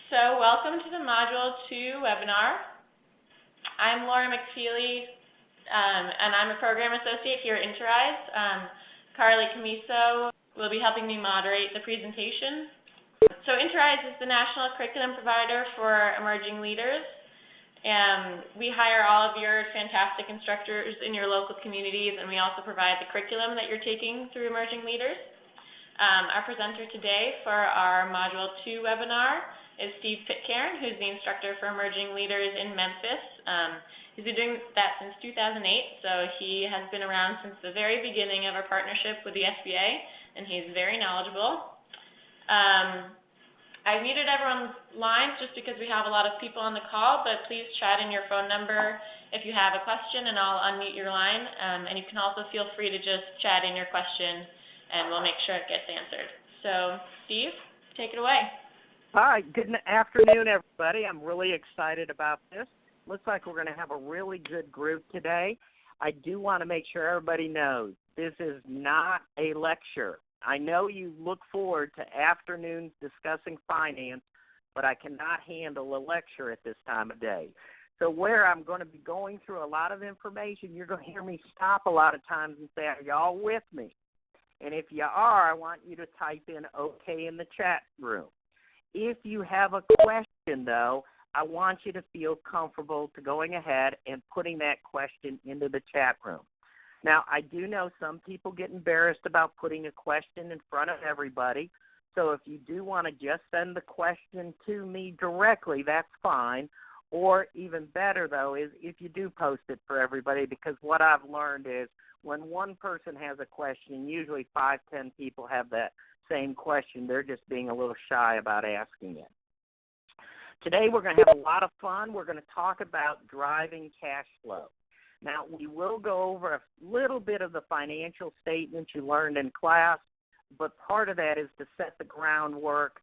So welcome to the Module 2 webinar. I'm Laura McFeely, and I'm a Program Associate here at Interrise. Carly Camiso will be helping me moderate the presentation. So Interrise is the national curriculum provider for emerging leaders. We hire all of your fantastic instructors in your local communities, and we also provide the curriculum that you're taking through emerging leaders. Our presenter today for our Module 2 webinar is Steve Pitcairn, who's the instructor for emerging leaders in Memphis. He's been doing that since 2008, so he has been around since the very beginning of our partnership with the SBA, and he's very knowledgeable. I muted everyone's lines just because we have a lot of people on the call, but please chat in your phone number if you have a question, and I'll unmute your line. And you can also feel free to just chat in your question, and we'll make sure it gets answered. So, Steve, take it away. Hi, good afternoon, everybody. I'm really excited about this. Looks like we're going to have a really good group today. I do want to make sure everybody knows this is not a lecture. I know you look forward to afternoons discussing finance, but I cannot handle a lecture at this time of day. So where I'm going to be going through a lot of information, you're going to hear me stop a lot of times and say, are y'all with me? And if you are, I want you to type in OK in the chat room. If you have a question, though, I want you to feel comfortable to going ahead and putting that question into the chat room. Now, I do know some people get embarrassed about putting a question in front of everybody, so if you do want to just send the question to me directly, that's fine. Or even better, though, is if you do post it for everybody, because what I've learned is when one person has a question, usually 5, 10 people have that same question. They're just being a little shy about asking it. Today we're going to have a lot of fun. We're going to talk about driving cash flow. Now, we will go over a little bit of the financial statements you learned in class, but part of that is to set the groundwork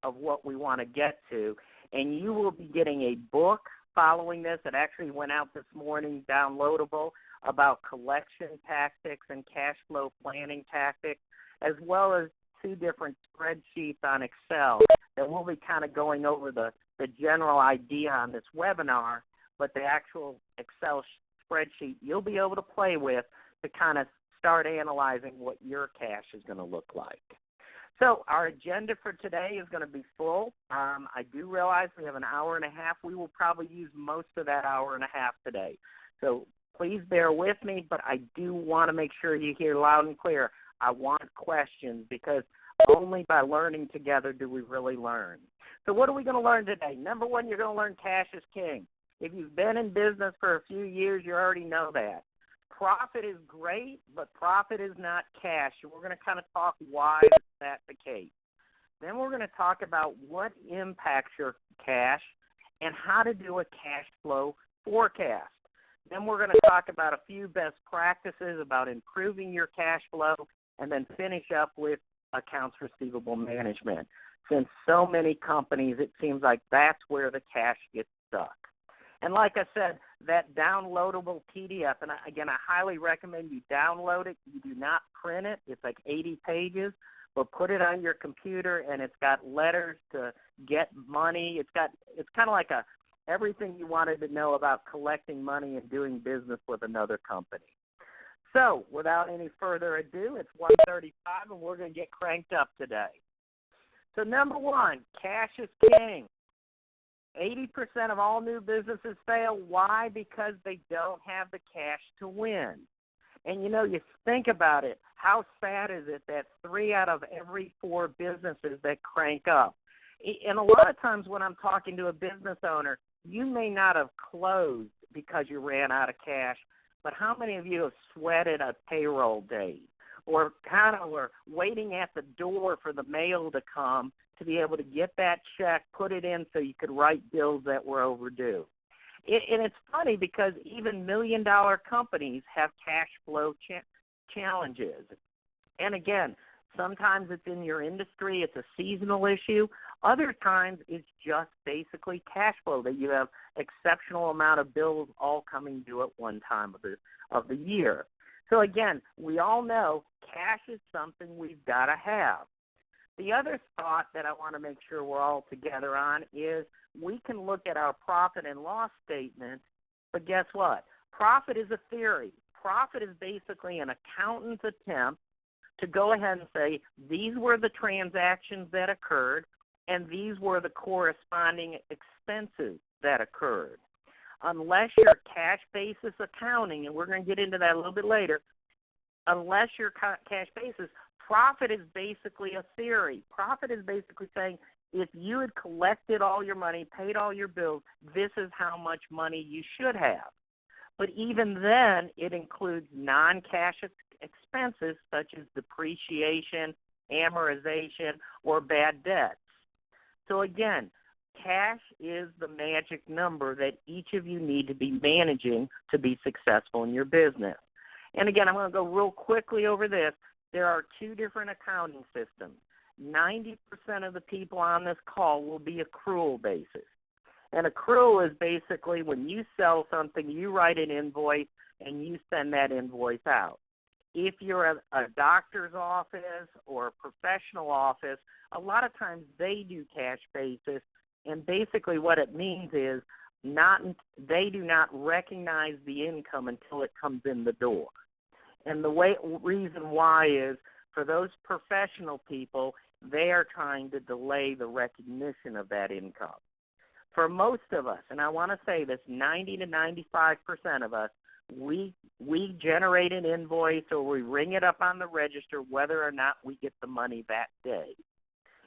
of what we want to get to. And you will be getting a book following this. It actually went out this morning, downloadable, about collection tactics and cash flow planning tactics, as well as 2 different spreadsheets on Excel that we'll be kind of going over the general idea on this webinar, but the actual Excel spreadsheet you'll be able to play with to kind of start analyzing what your cash is going to look like. So our agenda for today is going to be full. I do realize we have an hour and a half. We will probably use most of that hour and a half today. So please bear with me, but I do want to make sure you hear loud and clear. I want questions because only by learning together do we really learn. So what are we going to learn today? Number one, you're going to learn cash is king. If you've been in business for a few years, you already know that. Profit is great, but profit is not cash. And we're going to kind of talk why is that the case. Then we're going to talk about what impacts your cash and how to do a cash flow forecast. Then we're going to talk about a few best practices about improving your cash flow, and then finish up with accounts receivable management. Since so many companies, it seems like that's where the cash gets stuck. And like I said, that downloadable PDF, and again, I highly recommend you download it. You do not print it. It's like 80 pages, but put it on your computer, and it's got letters to get money. It's kind of like everything you wanted to know about collecting money and doing business with another company. So without any further ado, it's 1:35, and we're going to get cranked up today. So number one, cash is king. 80% of all new businesses fail. Why? Because they don't have the cash to win. And, you think about it, how sad is it that 3 out of every 4 businesses that crank up? And a lot of times when I'm talking to a business owner, you may not have closed because you ran out of cash, but how many of you have sweated a payroll date or kind of were waiting at the door for the mail to come to be able to get that check, put it in so you could write bills that were overdue? And it's funny because even million-dollar companies have cash flow challenges. And again, sometimes it's in your industry, it's a seasonal issue. Other times it's just basically cash flow that you have exceptional amount of bills all coming due at one time of the year. So again, we all know cash is something we've got to have. The other thought that I want to make sure we're all together on is we can look at our profit and loss statement, but guess what? Profit is a theory. Profit is basically an accountant's attempt to go ahead and say, these were the transactions that occurred, and these were the corresponding expenses that occurred. Unless you're cash basis accounting, and we're going to get into that a little bit later, unless you're cash basis, profit is basically a theory. Profit is basically saying, if you had collected all your money, paid all your bills, this is how much money you should have. But even then, it includes non-cash expenses such as depreciation, amortization, or bad debts. So again, cash is the magic number that each of you need to be managing to be successful in your business. And again, I'm going to go real quickly over this. There are two different accounting systems. 90% of the people on this call will be accrual basis. And accrual is basically when you sell something, you write an invoice, and you send that invoice out. If you're a doctor's office or a professional office, a lot of times they do cash basis, and basically what it means is they do not recognize the income until it comes in the door. And the reason why is for those professional people, they are trying to delay the recognition of that income. For most of us, and I want to say this, 90 to 95% of us, we generate an invoice or we ring it up on the register whether or not we get the money that day.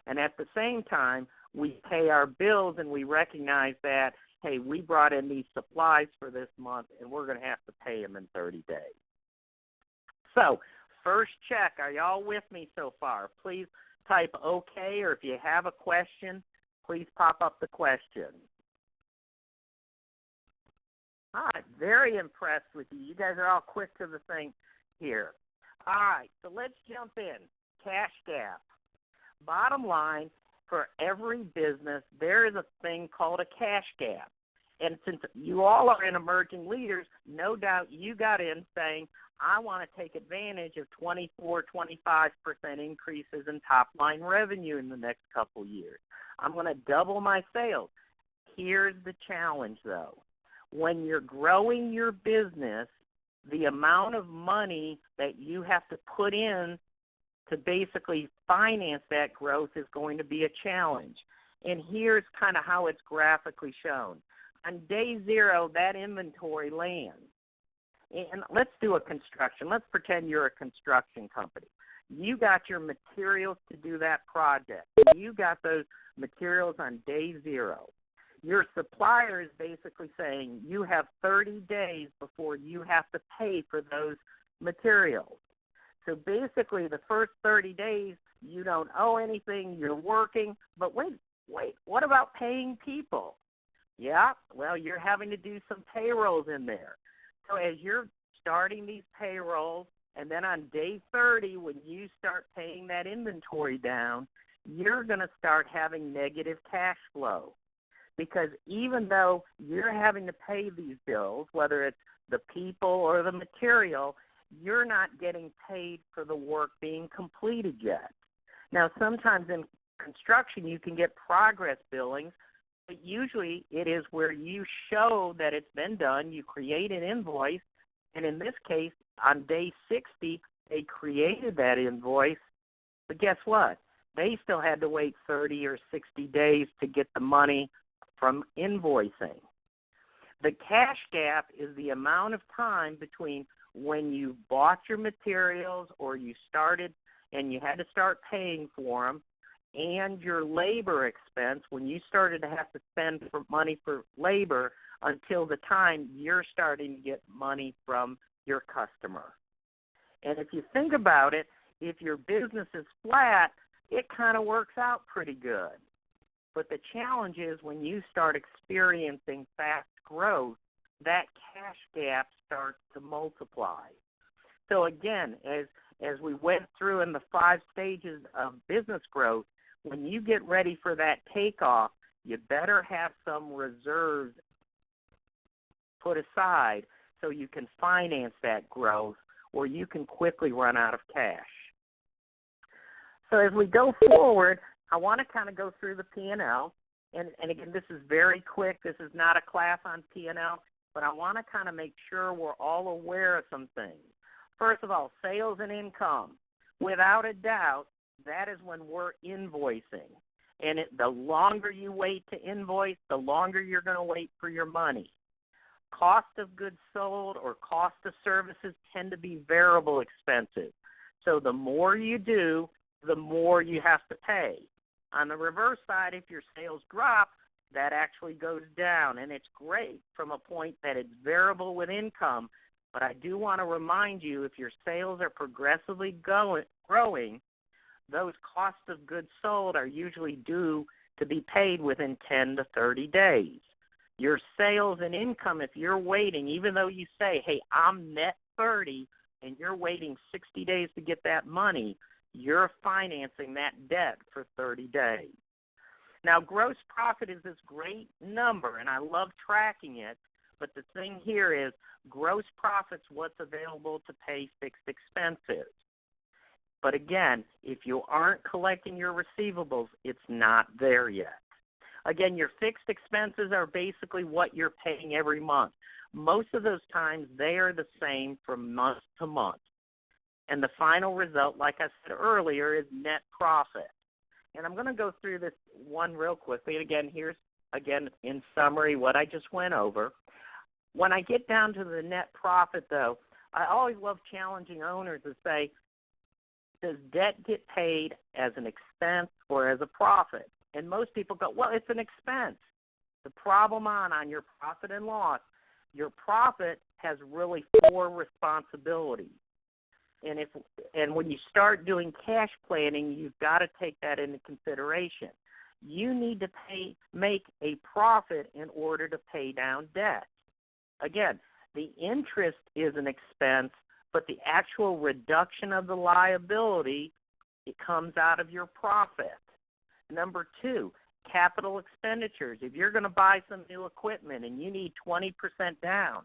And at the same time, we pay our bills and we recognize that, hey, we brought in these supplies for this month and we're going to have to pay them in 30 days. So, first check, are y'all with me so far? Please type OK, or if you have a question, please pop up the question. All right, very impressed with you. You guys are all quick to the thing here. All right, so let's jump in. Cash gap. Bottom line, for every business, there is a thing called a cash gap. And since you all are in emerging leaders, no doubt you got in saying, I want to take advantage of 24, 25% increases in top-line revenue in the next couple years. I'm going to double my sales. Here's the challenge, though. When you're growing your business, the amount of money that you have to put in to basically finance that growth is going to be a challenge. And here's kind of how it's graphically shown. On day zero, that inventory lands. And let's do a construction. Let's pretend you're a construction company. You got your materials to do that project. You got those materials on day zero. Your supplier is basically saying you have 30 days before you have to pay for those materials. So basically the first 30 days, you don't owe anything, you're working, but wait, what about paying people? Yeah, well, you're having to do some payrolls in there. So as you're starting these payrolls, and then on day 30, when you start paying that inventory down, you're going to start having negative cash flow. Because even though you're having to pay these bills, whether it's the people or the material, you're not getting paid for the work being completed yet. Now, sometimes in construction you can get progress billings, but usually it is where you show that it's been done, you create an invoice, and in this case, on day 60, they created that invoice, but guess what? They still had to wait 30 or 60 days to get the money from invoicing. The cash gap is the amount of time between when you bought your materials or you started and you had to start paying for them, and your labor expense when you started to have to spend money for labor until the time you're starting to get money from your customer. And if you think about it, if your business is flat, it kind of works out pretty good. But the challenge is when you start experiencing fast growth, that cash gap starts to multiply. So again, as we went through in the 5 stages of business growth, when you get ready for that takeoff, you better have some reserves put aside so you can finance that growth or you can quickly run out of cash. So as we go forward, I want to kind of go through the P&L. And again, this is very quick. This is not a class on P&L, but I want to kind of make sure we're all aware of some things. First of all, sales and income. Without a doubt, that is when we're invoicing. And the longer you wait to invoice, the longer you're going to wait for your money. Cost of goods sold or cost of services tend to be variable expenses. So the more you do, the more you have to pay. On the reverse side, if your sales drop, that actually goes down. And it's great from a point that it's variable with income. But I do want to remind you, if your sales are progressively growing, those costs of goods sold are usually due to be paid within 10 to 30 days. Your sales and income, if you're waiting, even though you say, hey, I'm net 30, and you're waiting 60 days to get that money, you're financing that debt for 30 days. Now, gross profit is this great number, and I love tracking it, but the thing here is gross profit's what's available to pay fixed expenses. But again, if you aren't collecting your receivables, it's not there yet. Again, your fixed expenses are basically what you're paying every month. Most of those times, they are the same from month to month. And the final result, like I said earlier, is net profit. And I'm going to go through this one real quickly. Again, here's, again, in summary, what I just went over. When I get down to the net profit, though, I always love challenging owners to say, does debt get paid as an expense or as a profit? And most people go, well, it's an expense. The problem on your profit and loss, your profit has really 4 responsibilities. And when you start doing cash planning, you've got to take that into consideration. You need to make a profit in order to pay down debt. Again, the interest is an expense, but the actual reduction of the liability, it comes out of your profit. Number 2, capital expenditures. If you're going to buy some new equipment and you need 20% down,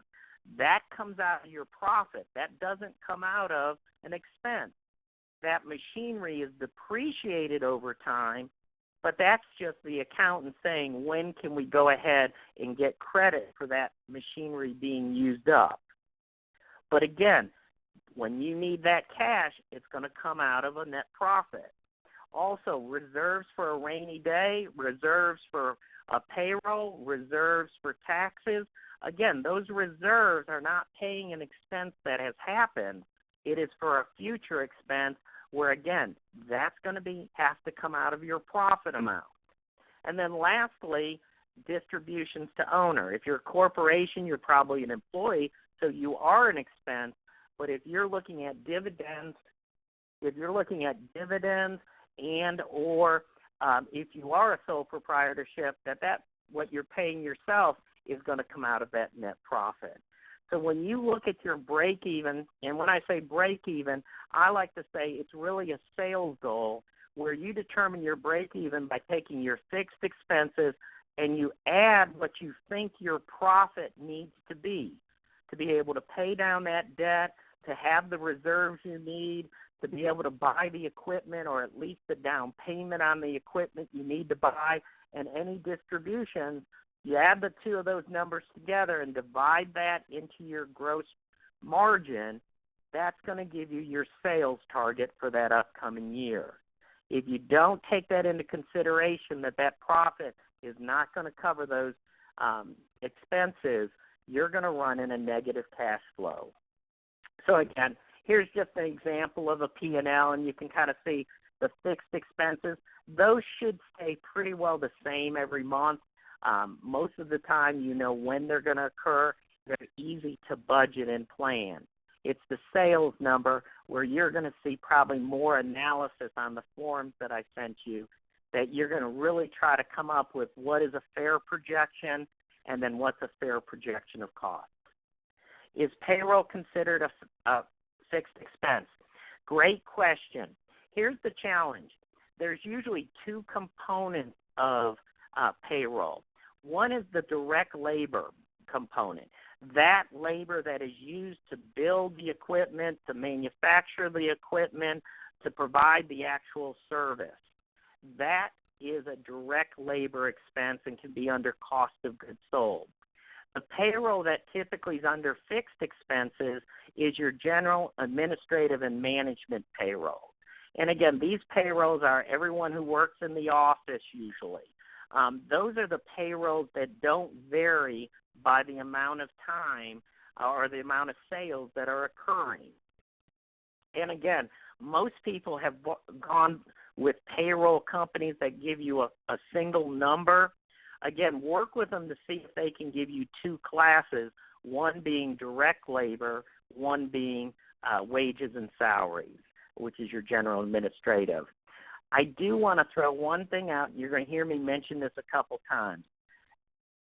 that comes out of your profit. That doesn't come out of an expense. That machinery is depreciated over time, but that's just the accountant saying, when can we go ahead and get credit for that machinery being used up? But again, when you need that cash, it's going to come out of a net profit. Also, reserves for a rainy day, reserves for a payroll, reserves for taxes. Again, those reserves are not paying an expense that has happened. It is for a future expense where, again, that's going to have to come out of your profit amount. And then lastly, distributions to owner. If you're a corporation, you're probably an employee, so you are an expense. But if you're looking at dividends, and or if you are a sole proprietorship, that's what you're paying yourself is going to come out of that net profit. So when you look at your break-even, and when I say break-even, I like to say it's really a sales goal where you determine your break-even by taking your fixed expenses and you add what you think your profit needs to be able to pay down that debt, to have the reserves you need, to be able to buy the equipment or at least the down payment on the equipment you need to buy, and any distributions. You add the 2 of those numbers together and divide that into your gross margin. That's going to give you your sales target for that upcoming year. If you don't take that into consideration, that profit is not going to cover those expenses, you're going to run in a negative cash flow. So again, here's just an example of a P&L, and you can kind of see the fixed expenses. Those should stay pretty well the same every month. Most of the time you know when they're going to occur. They're easy to budget and plan. It's the sales number where you're going to see probably more analysis on the forms that I sent you, that you're going to really try to come up with what is a fair projection and then what's a fair projection of cost. Is payroll considered a fixed expense? Great question. Here's the challenge. There's usually 2 components of payroll. One is the direct labor component. That labor that is used to build the equipment, to manufacture the equipment, to provide the actual service. That is a direct labor expense and can be under cost of goods sold. The payroll that typically is under fixed expenses is your general, administrative, and management payroll. And again, these payrolls are everyone who works in the office usually. Those are the payrolls that don't vary by the amount of time or the amount of sales that are occurring. And again, most people have gone with payroll companies that give you a single number. Again, work with them to see if they can give you two classes, one being direct labor, one being wages and salaries, which is your general administrative. I do want to throw one thing out, and you're going to hear me mention this a couple times.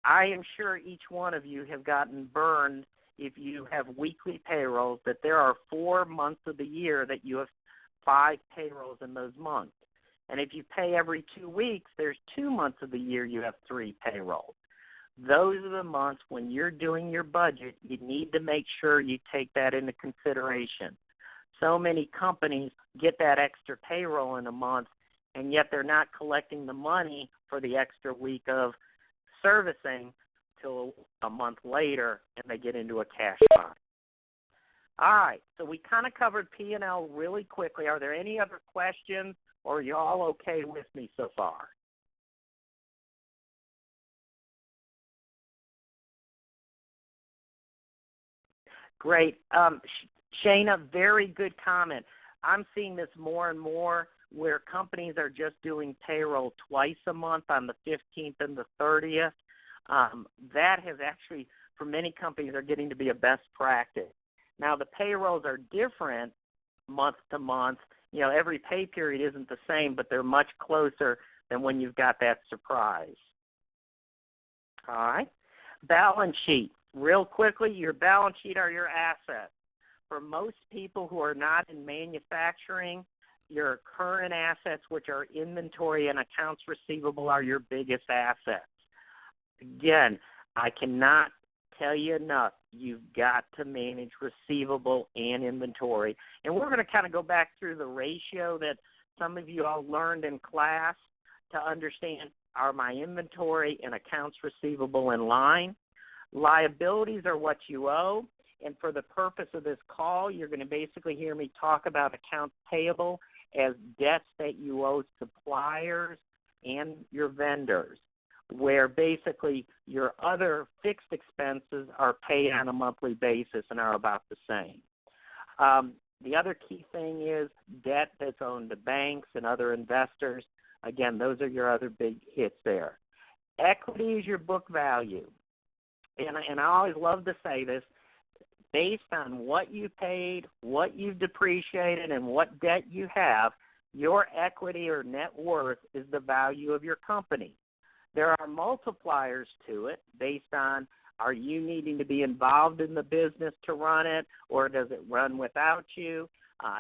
I am sure each one of you have gotten burned if you have weekly payrolls, that there are 4 months of the year that you have 5 payrolls in those months. And if you pay every 2 weeks, there's 2 months of the year you have 3 payrolls. Those are the months when you're doing your budget, you need to make sure you take that into consideration. So many companies get that extra payroll in a month, and yet they're not collecting the money for the extra week of servicing till a month later, and they get into a cash bind. All right, so we kind of covered P&L really quickly. Are there any other questions, or are you all okay with me so far? Great. Shayna, very good comment. I'm seeing this more and more where companies are just doing payroll twice a month on the 15th and the 30th. That has actually, for many companies, are getting to be a best practice. Now, the payrolls are different month to month. You know, every pay period isn't the same, but they're much closer than when you've got that surprise. All right. Balance sheet. Real quickly, your balance sheet are your assets. For most people who are not in manufacturing, your current assets, which are inventory and accounts receivable, are your biggest assets. Again, I cannot tell you enough, you've got to manage receivable and inventory. And we're going to kind of go back through the ratio that some of you all learned in class to understand, are my inventory and accounts receivable in line? Liabilities are what you owe. And for the purpose of this call, you're going to basically hear me talk about accounts payable as debts that you owe suppliers and your vendors, where basically your other fixed expenses are paid on a monthly basis and are about the same. The other key thing is debt that's owed to banks and other investors. Again, those are your other big hits there. Equity is your book value. And I always love to say this, based on what you paid, what you've depreciated, and what debt you have, your equity or net worth is the value of your company. There are multipliers to it based on, are you needing to be involved in the business to run it, or does it run without you?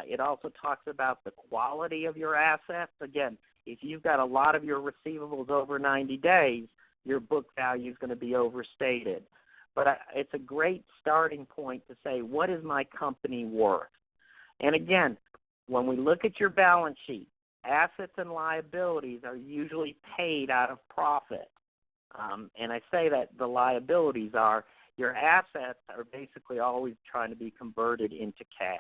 It also talks about the quality of your assets. Again, if you've got a lot of your receivables over 90 days, your book value is going to be overstated. But it's a great starting point to say, what is my company worth? And again, when we look at your balance sheet, assets and liabilities are usually paid out of profit. And I say that the liabilities are, your assets are basically always trying to be converted into cash.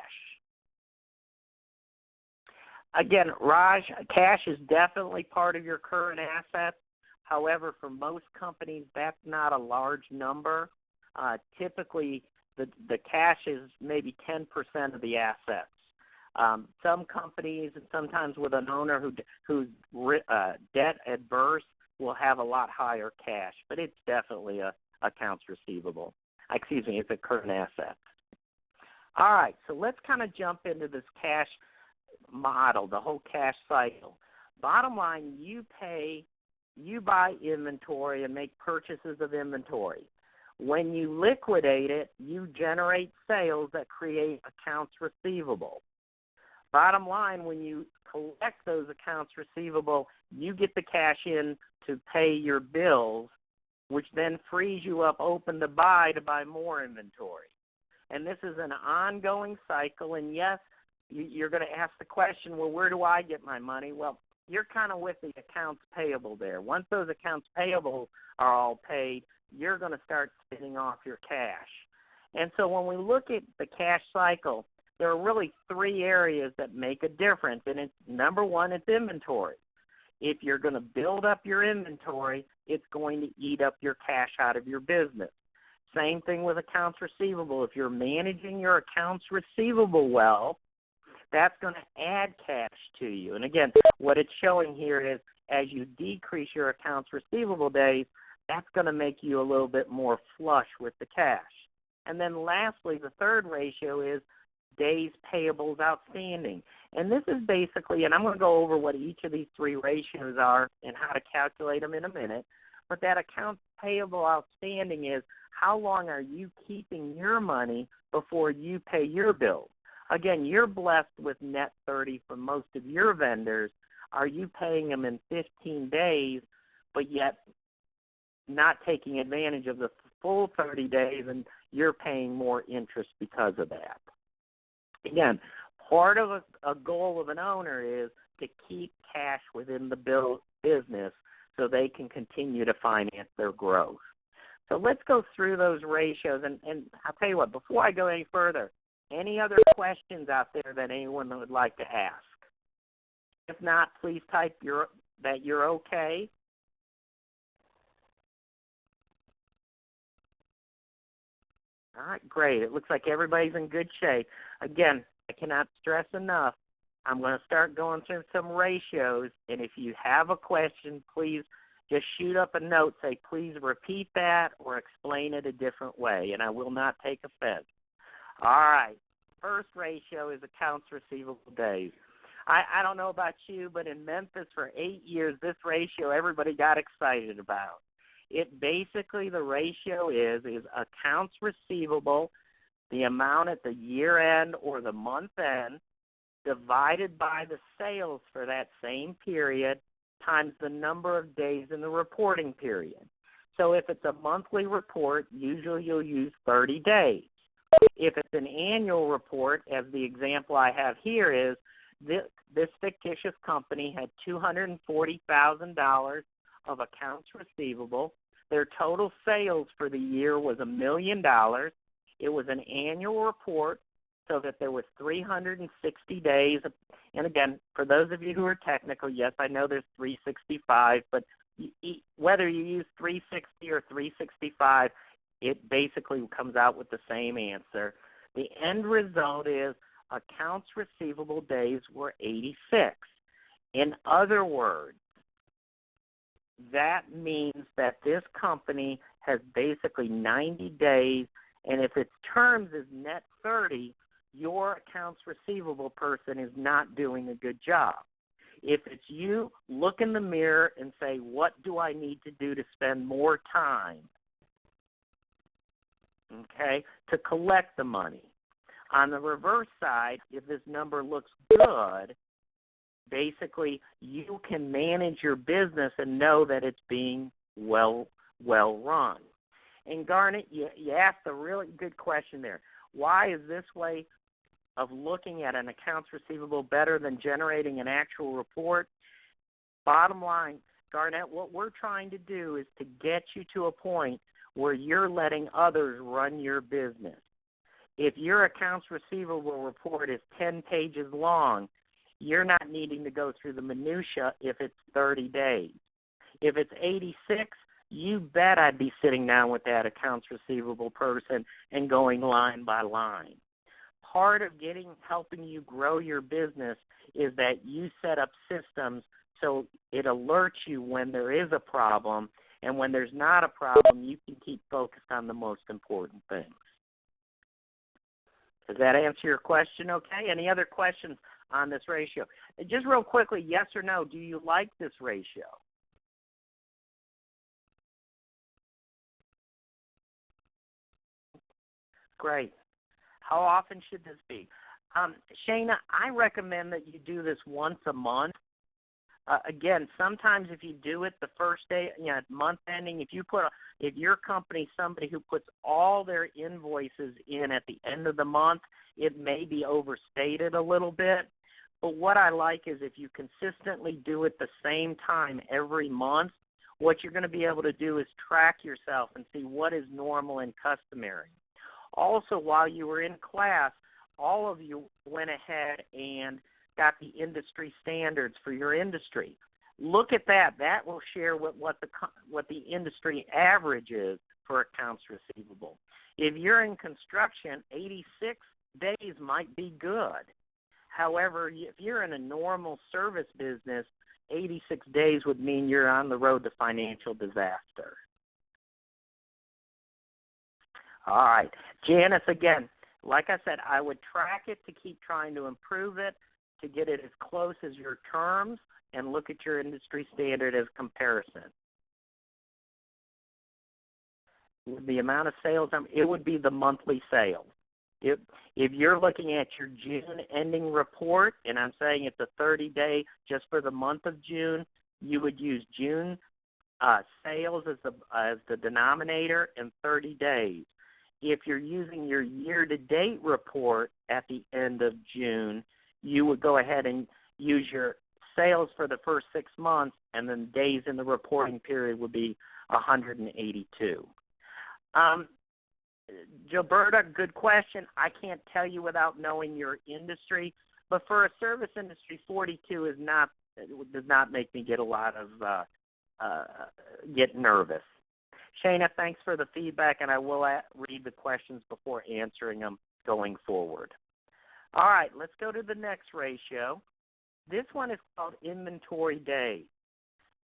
Again, Raj, cash is definitely part of your current assets. However, for most companies, that's not a large number. Typically, the cash is maybe 10% of the assets. Some companies, sometimes with an owner who's debt adverse, will have a lot higher cash, but it's definitely a accounts receivable. It's a current asset. All right, so let's kind of jump into this cash model, the whole cash cycle. Bottom line, you buy inventory and make purchases of inventory. When you liquidate it, you generate sales that create accounts receivable. Bottom line, when you collect those accounts receivable, you get the cash in to pay your bills, which then frees you up open to buy more inventory. And this is an ongoing cycle, and yes, you're going to ask the question, well, where do I get my money? Well, you're kind of with the accounts payable there. Once those accounts payable are all paid, you're going to start spinning off your cash. And so when we look at the cash cycle, there are really three areas that make a difference. And it's, number one, it's inventory. If you're going to build up your inventory, it's going to eat up your cash out of your business. Same thing with accounts receivable. If you're managing your accounts receivable well, that's going to add cash to you. And again, what it's showing here is as you decrease your accounts receivable days, that's going to make you a little bit more flush with the cash. And then lastly, the third ratio is days payables outstanding. And this is basically, and I'm going to go over what each of these three ratios are and how to calculate them in a minute, but that accounts payable outstanding is how long are you keeping your money before you pay your bills. Again, you're blessed with net 30 from most of your vendors. Are you paying them in 15 days, but yet not taking advantage of the full 30 days, and you're paying more interest because of that? Again, part of a goal of an owner is to keep cash within the business so they can continue to finance their growth. So let's go through those ratios, and I'll tell you what, before I go any further, any other questions out there that anyone would like to ask? If not, please type that you're okay. All right, great. It looks like everybody's in good shape. Again, I cannot stress enough, I'm going to start going through some ratios, and if you have a question, please just shoot up a note, say, please repeat that or explain it a different way, and I will not take offense. All right, first ratio is accounts receivable days. I don't know about you, but in Memphis for 8 years, this ratio everybody got excited about. It basically, the ratio is accounts receivable, the amount at the year end or the month end, divided by the sales for that same period times the number of days in the reporting period. So if it's a monthly report, usually you'll use 30 days. If it's an annual report, as the example I have here is, this fictitious company had $240,000 of accounts receivable. Their total sales for the year was $1 million. It was an annual report, so that there was 360 days. And again, for those of you who are technical, yes, I know there's 365, but whether you use 360 or 365, it basically comes out with the same answer. The end result is accounts receivable days were 86. In other words, that means that this company has basically 90 days, and if its terms is net 30, your accounts receivable person is not doing a good job. If it's you, look in the mirror and say, what do I need to do to spend more time, okay, to collect the money? On the reverse side, if this number looks good, basically you can manage your business and know that it's being well run. And Garnet, you asked a really good question there. Why is this way of looking at an accounts receivable better than generating an actual report? Bottom line, Garnet, what we're trying to do is to get you to a point where you're letting others run your business. If your accounts receivable report is 10 pages long, you're not needing to go through the minutia if it's 30 days. If it's 86, you bet I'd be sitting down with that accounts receivable person and going line by line. Part of helping you grow your business is that you set up systems so it alerts you when there is a problem, and when there's not a problem, you can keep focused on the most important things. Does that answer your question okay? Any other questions on this ratio? Just real quickly, yes or no, do you like this ratio? Great. How often should this be? Shayna, I recommend that you do this once a month. Again, sometimes if you do it the first day, month ending, if your company's somebody who puts all their invoices in at the end of the month, it may be overstated a little bit. But what I like is if you consistently do it the same time every month, what you're going to be able to do is track yourself and see what is normal and customary. Also, while you were in class, all of you went ahead and got the industry standards for your industry. Look at that. That will share what the industry average is for accounts receivable. If you're in construction, 86 days might be good. However, if you're in a normal service business, 86 days would mean you're on the road to financial disaster. All right. Janice, again, like I said, I would track it to keep trying to improve it, to get it as close as your terms, and look at your industry standard as comparison. The amount of sales, it would be the monthly sales. If you're looking at your June ending report, and I'm saying it's a 30-day just for the month of June, you would use June sales as the denominator and 30 days. If you're using your year-to-date report at the end of June, you would go ahead and use your sales for the first 6 months, and then days in the reporting period would be 182. Gilberta, good question. I can't tell you without knowing your industry, but for a service industry, 42 does not make me get a lot of get nervous. Shana, thanks for the feedback, and I will read the questions before answering them going forward. All right, let's go to the next ratio. This one is called inventory days.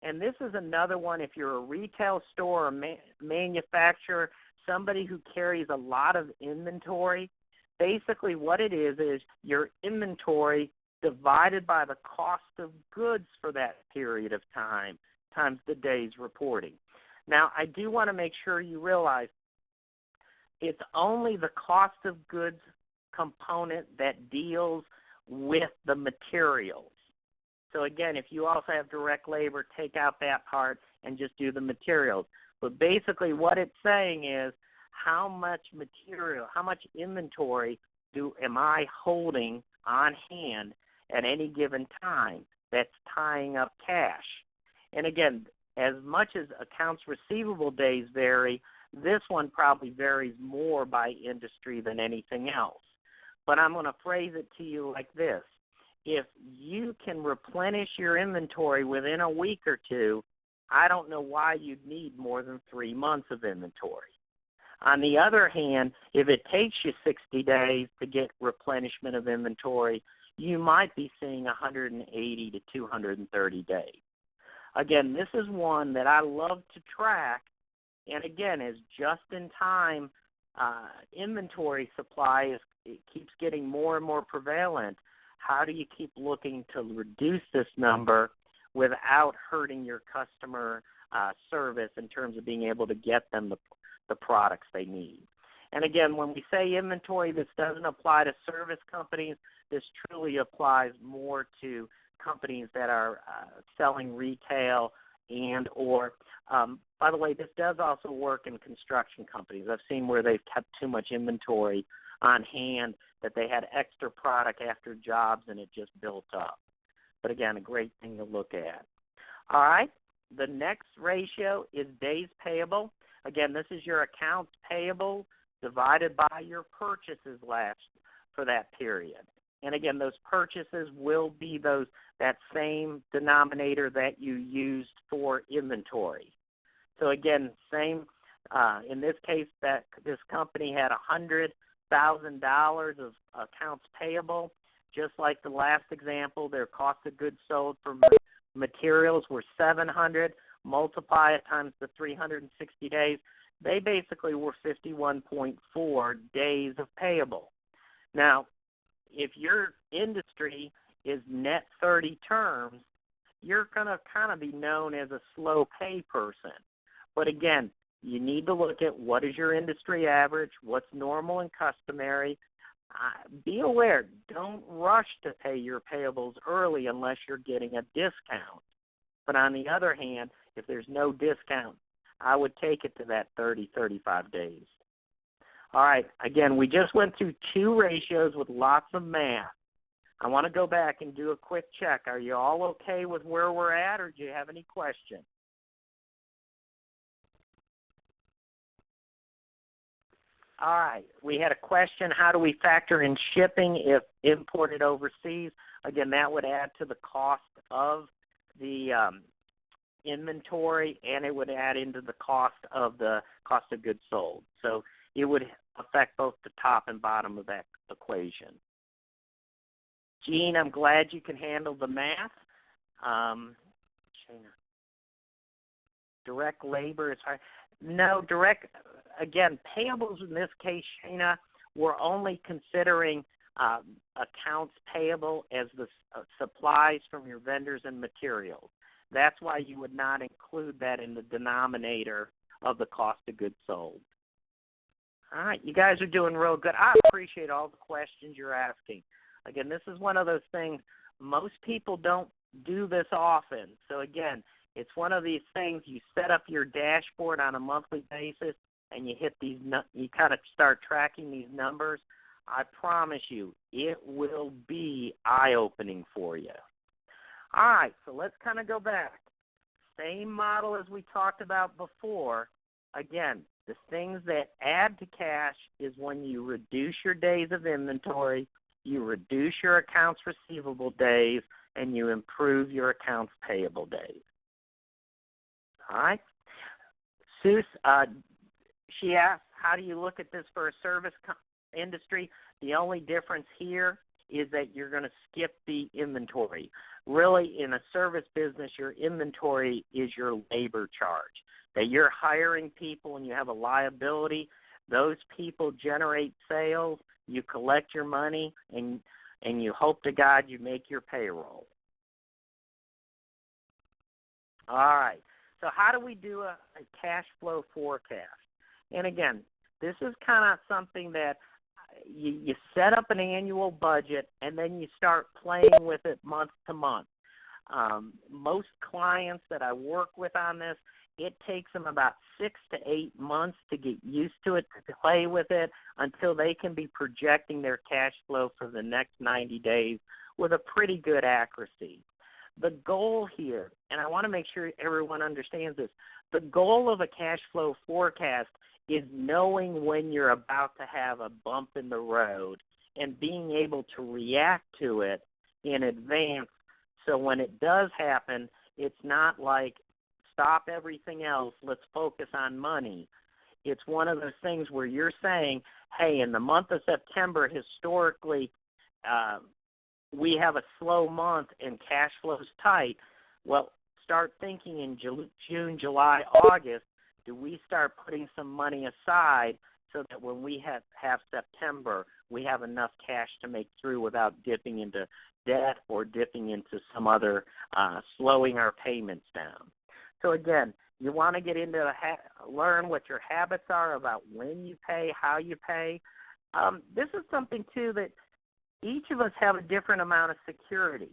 And this is another one if you're a retail store or manufacturer, somebody who carries a lot of inventory. Basically what it is your inventory divided by the cost of goods for that period of time times the day's reporting. Now, I do want to make sure you realize it's only the cost of goods component that deals with the materials. So again, if you also have direct labor, take out that part and just do the materials. But basically what it's saying is how much material, how much inventory am I holding on hand at any given time that's tying up cash. And again, as much as accounts receivable days vary, this one probably varies more by industry than anything else. But I'm going to phrase it to you like this. If you can replenish your inventory within a week or two, I don't know why you'd need more than 3 months of inventory. On the other hand, if it takes you 60 days to get replenishment of inventory, you might be seeing 180 to 230 days. Again, this is one that I love to track, and again, as just-in-time inventory supply it keeps getting more and more prevalent, how do you keep looking to reduce this number without hurting your customer service in terms of being able to get them the products they need? And again, when we say inventory, this doesn't apply to service companies. This truly applies more to companies that are selling retail and or, by the way, this does also work in construction companies. I've seen where they've kept too much inventory on hand that they had extra product after jobs and it just built up. But again, a great thing to look at. All right, the next ratio is days payable. Again, this is your accounts payable divided by your purchases for that period. And again, those purchases will be that same denominator that you used for inventory. So again, same. In this case, that this company had $100,000 of accounts payable. Just like the last example, their cost of goods sold for materials were $700. Multiply it times the 360 days. They basically were 51.4 days of payable. Now, if your industry is net 30 terms, you're going to kind of be known as a slow pay person. But again, you need to look at what is your industry average, what's normal and customary. Be aware, don't rush to pay your payables early unless you're getting a discount. But on the other hand, if there's no discount, I would take it to that 30, 35 days. All right, again, we just went through 2 ratios with lots of math. I want to go back and do a quick check. Are you all okay with where we're at, or do you have any questions? All right, we had a question, how do we factor in shipping if imported overseas? Again, that would add to the cost of the inventory, and it would add into the cost of goods sold. So it would affect both the top and bottom of that equation. Gene, I'm glad you can handle the math. Direct labor is hard. No, again, payables in this case, Shana, we're only considering accounts payable as the supplies from your vendors and materials. That's why you would not include that in the denominator of the cost of goods sold. All right, you guys are doing real good. I appreciate all the questions you're asking. Again, this is one of those things, most people don't do this often. So again, it's one of these things, you set up your dashboard on a monthly basis and you hit these, you kind of start tracking these numbers. I promise you, it will be eye-opening for you. All right, so let's kind of go back. Same model as we talked about before. Again, the things that add to cash is when you reduce your days of inventory, you reduce your accounts receivable days, and you improve your accounts payable days. All right. Sue, she asked, how do you look at this for a service industry? The only difference here is that you're going to skip the inventory. Really, in a service business, your inventory is your labor charge. That you're hiring people and you have a liability. Those people generate sales. You collect your money, and you hope to God you make your payroll. All right. So how do we do a cash flow forecast? And again, this is kind of something that you set up an annual budget, and then you start playing with it month to month. Most clients that I work with on this, it takes them about 6 to 8 months to get used to it, to play with it, until they can be projecting their cash flow for the next 90 days with a pretty good accuracy. The goal here, and I want to make sure everyone understands this, the goal of a cash flow forecast is knowing when you're about to have a bump in the road and being able to react to it in advance, so when it does happen, it's not like stop everything else, let's focus on money. It's one of those things where you're saying, hey, in the month of September, historically, we have a slow month and cash flow's tight. Well, start thinking in June, July, August, do we start putting some money aside so that when we have September, we have enough cash to make through without dipping into debt or dipping into some other slowing our payments down. So again, you want to get into learn what your habits are about when you pay, how you pay. This is something, too, that each of us have a different amount of security.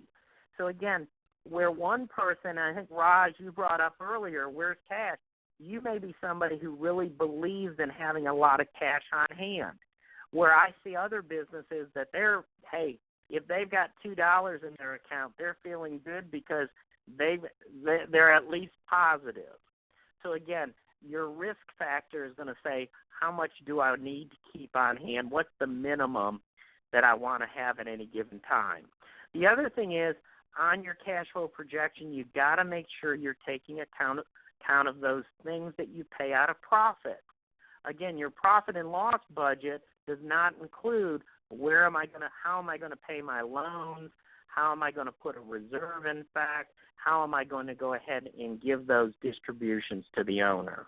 So again, where one person, I think, Raj, you brought up earlier, where's cash? You may be somebody who really believes in having a lot of cash on hand. Where I see other businesses that hey, if they've got $2 in their account, they're feeling good because they're at least positive. So again, your risk factor is going to say, how much do I need to keep on hand? What's the minimum that I want to have at any given time? The other thing is, on your cash flow projection, you've got to make sure you're taking account of those things that you pay out of profit. Again, your profit and loss budget does not include how am I going to pay my loans, how am I going to put a reserve in fact, how am I going to go ahead and give those distributions to the owner.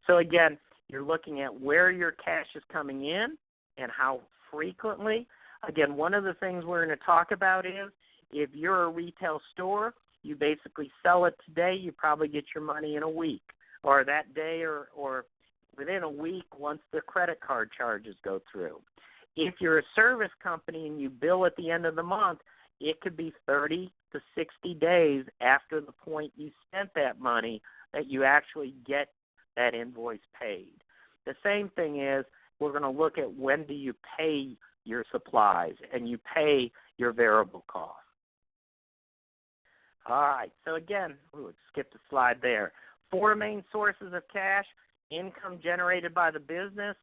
So again, you're looking at where your cash is coming in and how frequently. Again, one of the things we're going to talk about is if you're a retail store, you basically sell it today, you probably get your money in a week or that day or within a week once the credit card charges go through. If you're a service company and you bill at the end of the month, it could be 30 to 60 days after the point you spent that money that you actually get that invoice paid. The same thing is we're going to look at when do you pay your supplies and you pay your variable costs. All right, so again, skip the slide there. 4 main sources of cash: income generated by the business,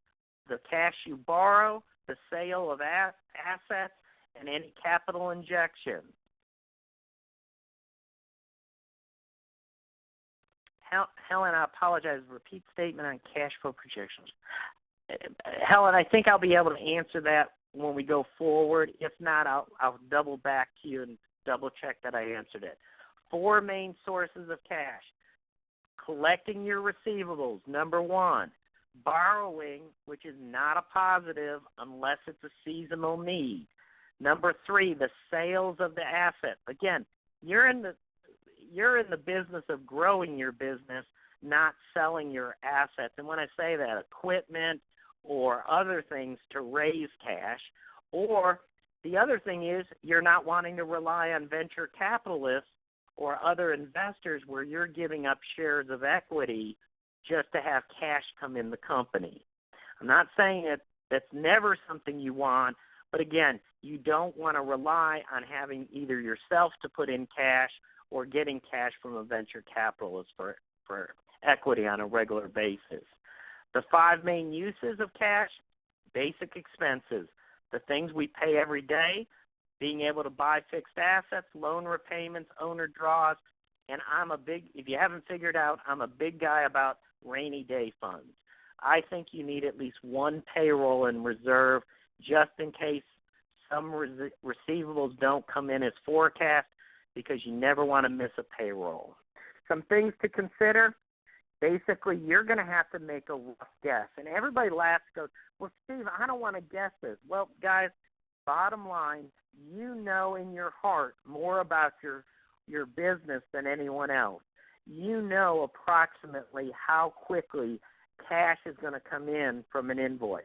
the cash you borrow, the sale of assets, and any capital injection. Helen, I apologize. Repeat statement on cash flow projections. Helen, I think I'll be able to answer that when we go forward. If not, I'll double back to you and double check that I answered it. 4 main sources of cash: collecting your receivables, number 1. Borrowing, which is not a positive unless it's a seasonal need. Number 3, the sales of the assets. Again, you're in the business of growing your business, not selling your assets. And when I say that, equipment or other things to raise cash, or the other thing is you're not wanting to rely on venture capitalists or other investors where you're giving up shares of equity just to have cash come in the company. I'm not saying that's never something you want, but again, you don't want to rely on having either yourself to put in cash or getting cash from a venture capitalist for equity on a regular basis. The 5 main uses of cash: basic expenses, the things we pay every day, being able to buy fixed assets, loan repayments, owner draws, and if you haven't figured out, I'm a big guy about rainy day funds. I think you need at least 1 payroll in reserve just in case some receivables don't come in as forecast, because you never want to miss a payroll. Some things to consider: basically, you're going to have to make a rough guess. And everybody laughs and goes, well, Steve, I don't want to guess this. Well, guys, bottom line, you know in your heart more about your business than anyone else. You know approximately how quickly cash is going to come in from an invoice.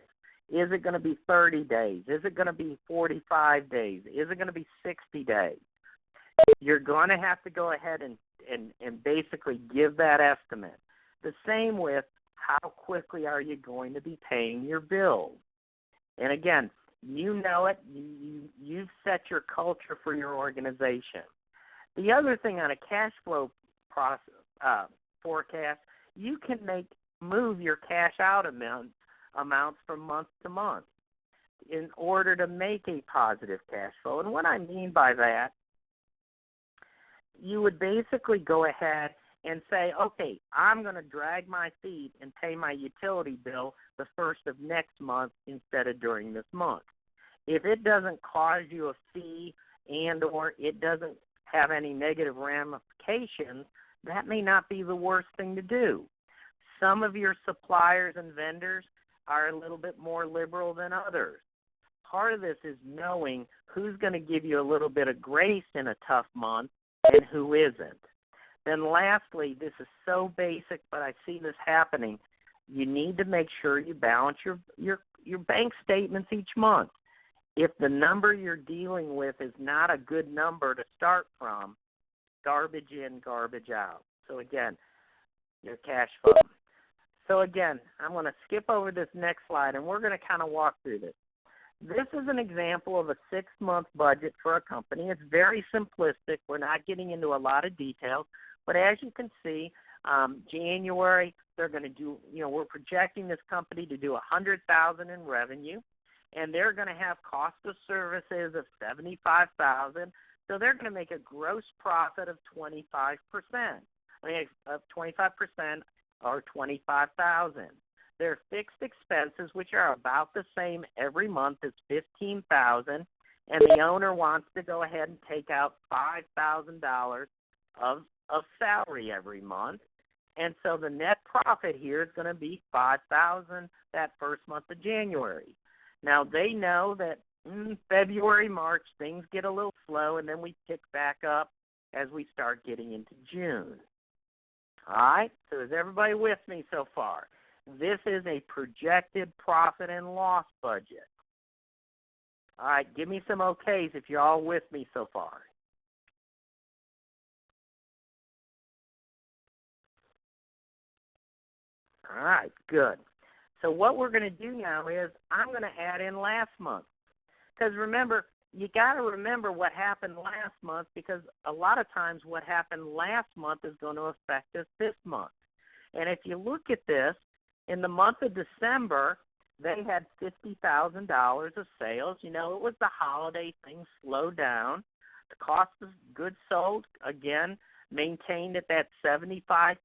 Is it going to be 30 days? Is it going to be 45 days? Is it going to be 60 days? You're going to have to go ahead and basically give that estimate. The same with how quickly are you going to be paying your bills. And again, you know it. You've set your culture for your organization. The other thing on a cash flow forecast, you can move your cash out amounts from month to month in order to make a positive cash flow. And what I mean by that, you would basically go ahead and say, okay, I'm going to drag my feet and pay my utility bill the first of next month instead of during this month. If it doesn't cause you a fee and or it doesn't have any negative ramifications, that may not be the worst thing to do. Some of your suppliers and vendors are a little bit more liberal than others. Part of this is knowing who's going to give you a little bit of grace in a tough month and who isn't. Then lastly, this is so basic, but I see this happening. You need to make sure you balance your bank statements each month. If the number you're dealing with is not a good number to start from, garbage in, garbage out. So again, your cash flow. So again, I'm going to skip over this next slide, and we're going to kind of walk through this. This is an example of a 6-month budget for a company. It's very simplistic. We're not getting into a lot of details. But as you can see, January, they're going to do, we're projecting this company to do $100,000 in revenue, and they're going to have cost of services of $75,000. So they're going to make a gross profit of 25%. Of 25% or $25,000. Their fixed expenses, which are about the same every month, is $15,000, and the owner wants to go ahead and take out $5,000 of salary every month. And so the net profit here is going to be $5,000 that first month of January. Now, they know that February, March, things get a little slow, and then we pick back up as we start getting into June. All right, so is everybody with me so far? This is a projected profit and loss budget. All right, give me some okays if you're all with me so far. All right, good. So what we're going to do now is I'm going to add in last month. Because remember, you got to remember what happened last month, because a lot of times what happened last month is going to affect us this month. And if you look at this, in the month of December, they had $50,000 of sales. You know, it was the holiday, things slowed down. The cost of goods sold, again, maintained at that 75%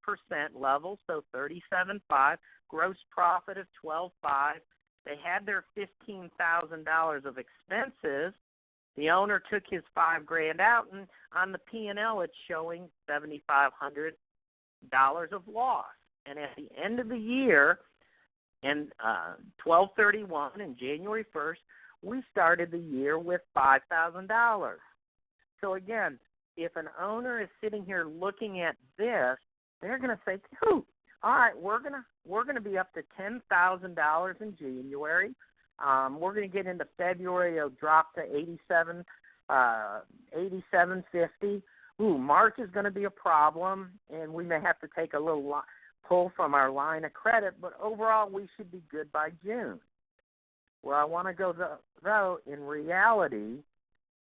level, so $37,500. Gross profit of $12,500. They had their $15,000 of expenses. The owner took his $5,000 out, and on the P&L it's showing $7,500 of loss. And at the end of the year, in 12/31 and January 1st, we started the year with $5,000. So again, if an owner is sitting here looking at this, they're going to say, "Ooh, all right, we're gonna be up to $10,000 in January. We're gonna get into February. It'll drop to $87.50. Ooh, March is gonna be a problem, and we may have to take a little pull from our line of credit. But overall, we should be good by June." Where I want to go though, in reality,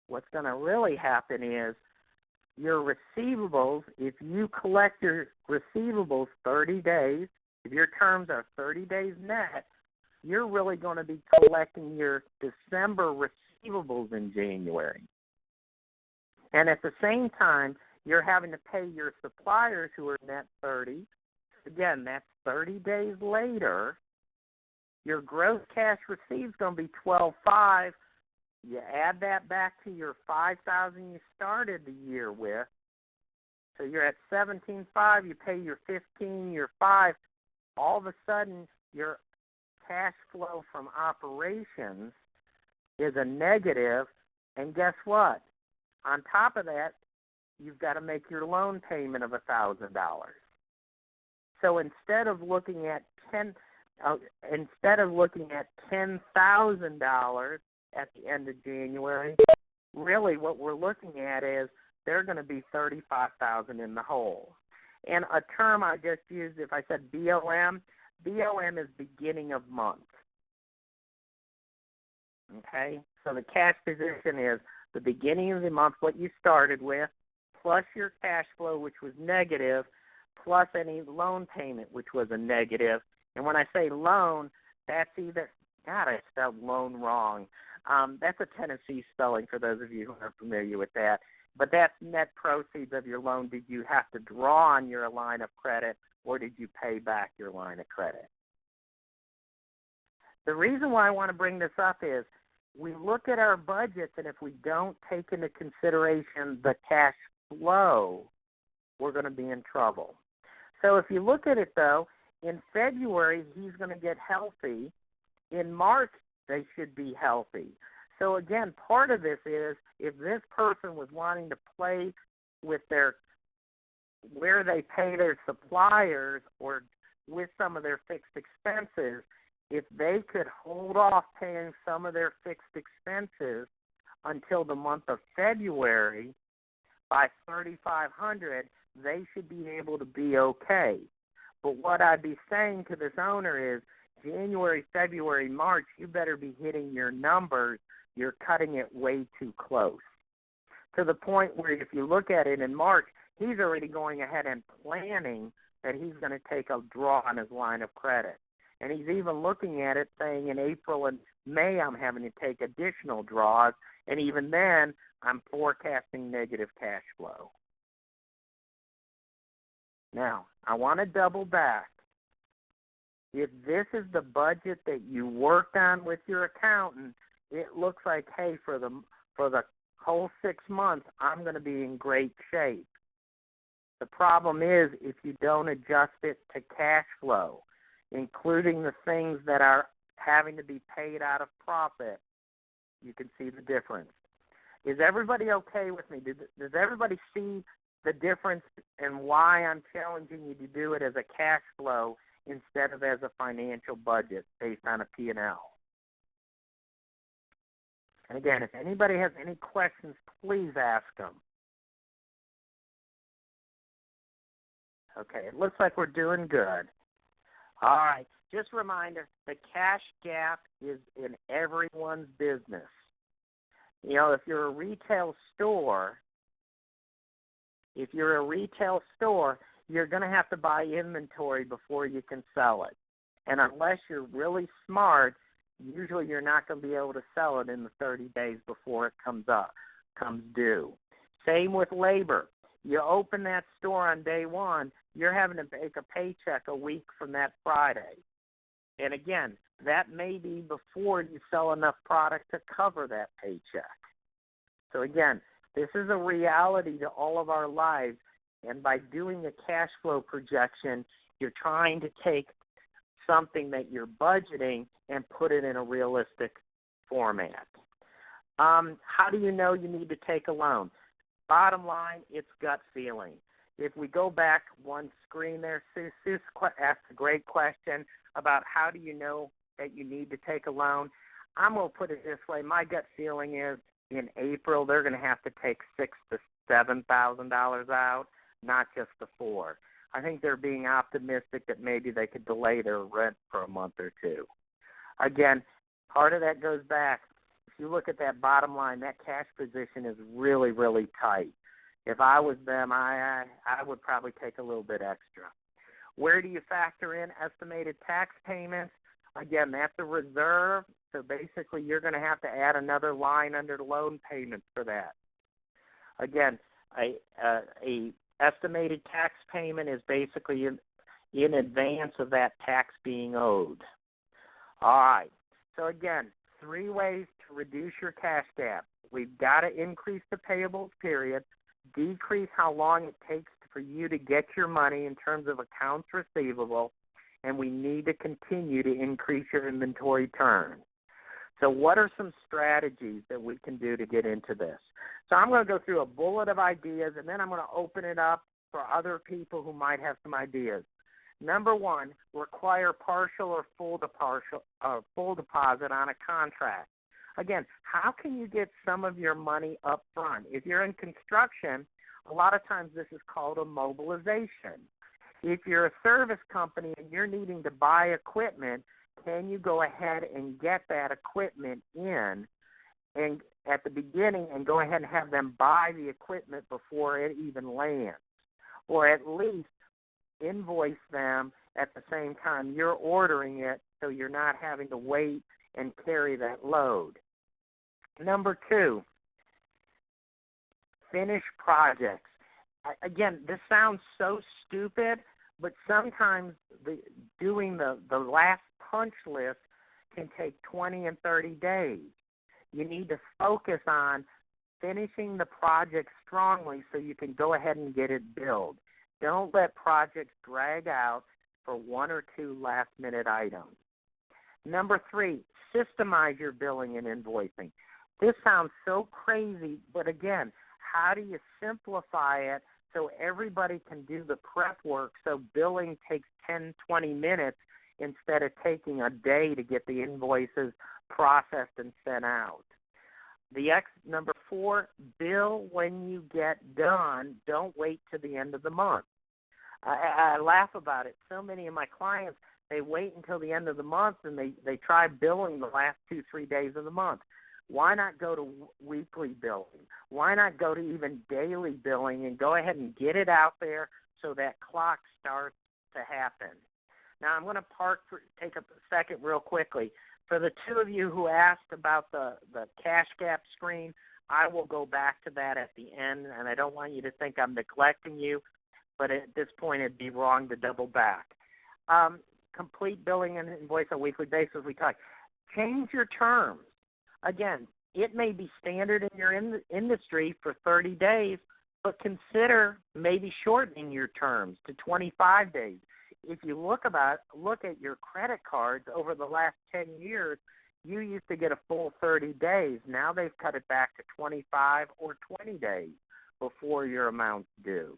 what's going to really happen is your receivables, if you collect your receivables 30 days, if your terms are 30 days net, you're really going to be collecting your December receivables in January. And at the same time, you're having to pay your suppliers who are net 30. Again, that's 30 days later. Your gross cash received is going to be $12,500. You add that back to your $5,000 you started the year with, so you're at $17,500. You pay your $15,000, your $5,000. All of a sudden, your cash flow from operations is a negative, and guess what? On top of that, you've got to make your loan payment of $1,000. So instead of looking at $10,000 at the end of January, really what we're looking at is they're going to be $35,000 in the hole. And a term I just used, if I said BOM is beginning of month. Okay? So the cash position is the beginning of the month, what you started with, plus your cash flow, which was negative, plus any loan payment, which was a negative. And when I say loan, that's either, God, I spelled loan wrong. That's a Tennessee spelling for those of you who are familiar with that. But that's net proceeds of your loan. Did you have to draw on your line of credit, or did you pay back your line of credit? The reason why I want to bring this up is we look at our budgets, and if we don't take into consideration the cash flow, we're going to be in trouble. So if you look at it, though, in February, he's going to get healthy. In March, they should be healthy. So again, part of this is if this person was wanting to play with where they pay their suppliers or with some of their fixed expenses, if they could hold off paying some of their fixed expenses until the month of February by $3,500, they should be able to be okay. But what I'd be saying to this owner is, January, February, March, you better be hitting your numbers. You're cutting it way too close. To the point where if you look at it in March, he's already going ahead and planning that he's going to take a draw on his line of credit. And he's even looking at it saying in April and May I'm having to take additional draws, and even then I'm forecasting negative cash flow. Now, I want to double back. If this is the budget that you worked on with your accountant, it looks like, hey, for the whole 6 months, I'm going to be in great shape. The problem is if you don't adjust it to cash flow, including the things that are having to be paid out of profit, you can see the difference. Is everybody okay with me? Does everybody see the difference and why I'm challenging you to do it as a cash flow instead of as a financial budget based on a P&L? And again, if anybody has any questions, please ask them. Okay, it looks like we're doing good. All right. Just a reminder, the cash gap is in everyone's business. You know, if you're a retail store, you're going to have to buy inventory before you can sell it. And unless you're really smart, usually you're not going to be able to sell it in the 30 days before it comes due. Same with labor. You open that store on day one, you're having to make a paycheck a week from that Friday. And again, that may be before you sell enough product to cover that paycheck. So again, this is a reality to all of our lives, and by doing a cash flow projection, you're trying to take something that you're budgeting and put it in a realistic format. How do you know you need to take a loan? Bottom line, it's gut feeling. If we go back one screen there, Sue asked a great question about how do you know that you need to take a loan. I'm going to put it this way. My gut feeling is in April they're going to have to take $6,000 to $7,000 out, not just the $4,000. I think they're being optimistic that maybe they could delay their rent for a month or two. Again, part of that goes back. If you look at that bottom line, that cash position is really, really tight. If I was them, I would probably take a little bit extra. Where do you factor in estimated tax payments? Again, that's a reserve, so basically you're going to have to add another line under the loan payments for that. Again, a estimated tax payment is basically in advance of that tax being owed. All right, so again, 3 ways to reduce your cash gap. We've got to increase the payables period, decrease how long it takes for you to get your money in terms of accounts receivable, and we need to continue to increase your inventory turn. So what are some strategies that we can do to get into this? So I'm going to go through a bullet of ideas, and then I'm going to open it up for other people who might have some ideas. Number 1, require partial or full deposit on a contract. Again, how can you get some of your money up front? If you're in construction, a lot of times this is called a mobilization. If you're a service company and you're needing to buy equipment, can you go ahead and get that equipment in and at the beginning and go ahead and have them buy the equipment before it even lands? Or at least invoice them at the same time you're ordering it so you're not having to wait and carry that load. Number 2, finish projects. Again, this sounds so stupid, but sometimes doing the last punch list can take 20 and 30 days. You need to focus on finishing the project strongly so you can go ahead and get it billed. Don't let projects drag out for 1 or 2 last-minute items. Number 3, systemize your billing and invoicing. This sounds so crazy, but again, how do you simplify it so everybody can do the prep work so billing takes 10, 20 minutes instead of taking a day to get the invoices processed and sent out? Number 4, bill when you get done. Don't wait to the end of the month. I laugh about it. So many of my clients, they wait until the end of the month and they try billing the last 2-3 days of the month. Why not go to weekly billing? Why not go to even daily billing and go ahead and get it out there so that clock starts to happen? Now, I'm going to take a second real quickly. For the 2 of you who asked about the cash gap screen, I will go back to that at the end, and I don't want you to think I'm neglecting you, but at this point it'd be wrong to double back. Complete billing and invoice on a weekly basis, we talk. Change your terms. Again, it may be standard in your industry for 30 days, but consider maybe shortening your terms to 25 days. If you look at your credit cards over the last 10 years, you used to get a full 30 days. Now they've cut it back to 25 or 20 days before your amount's due.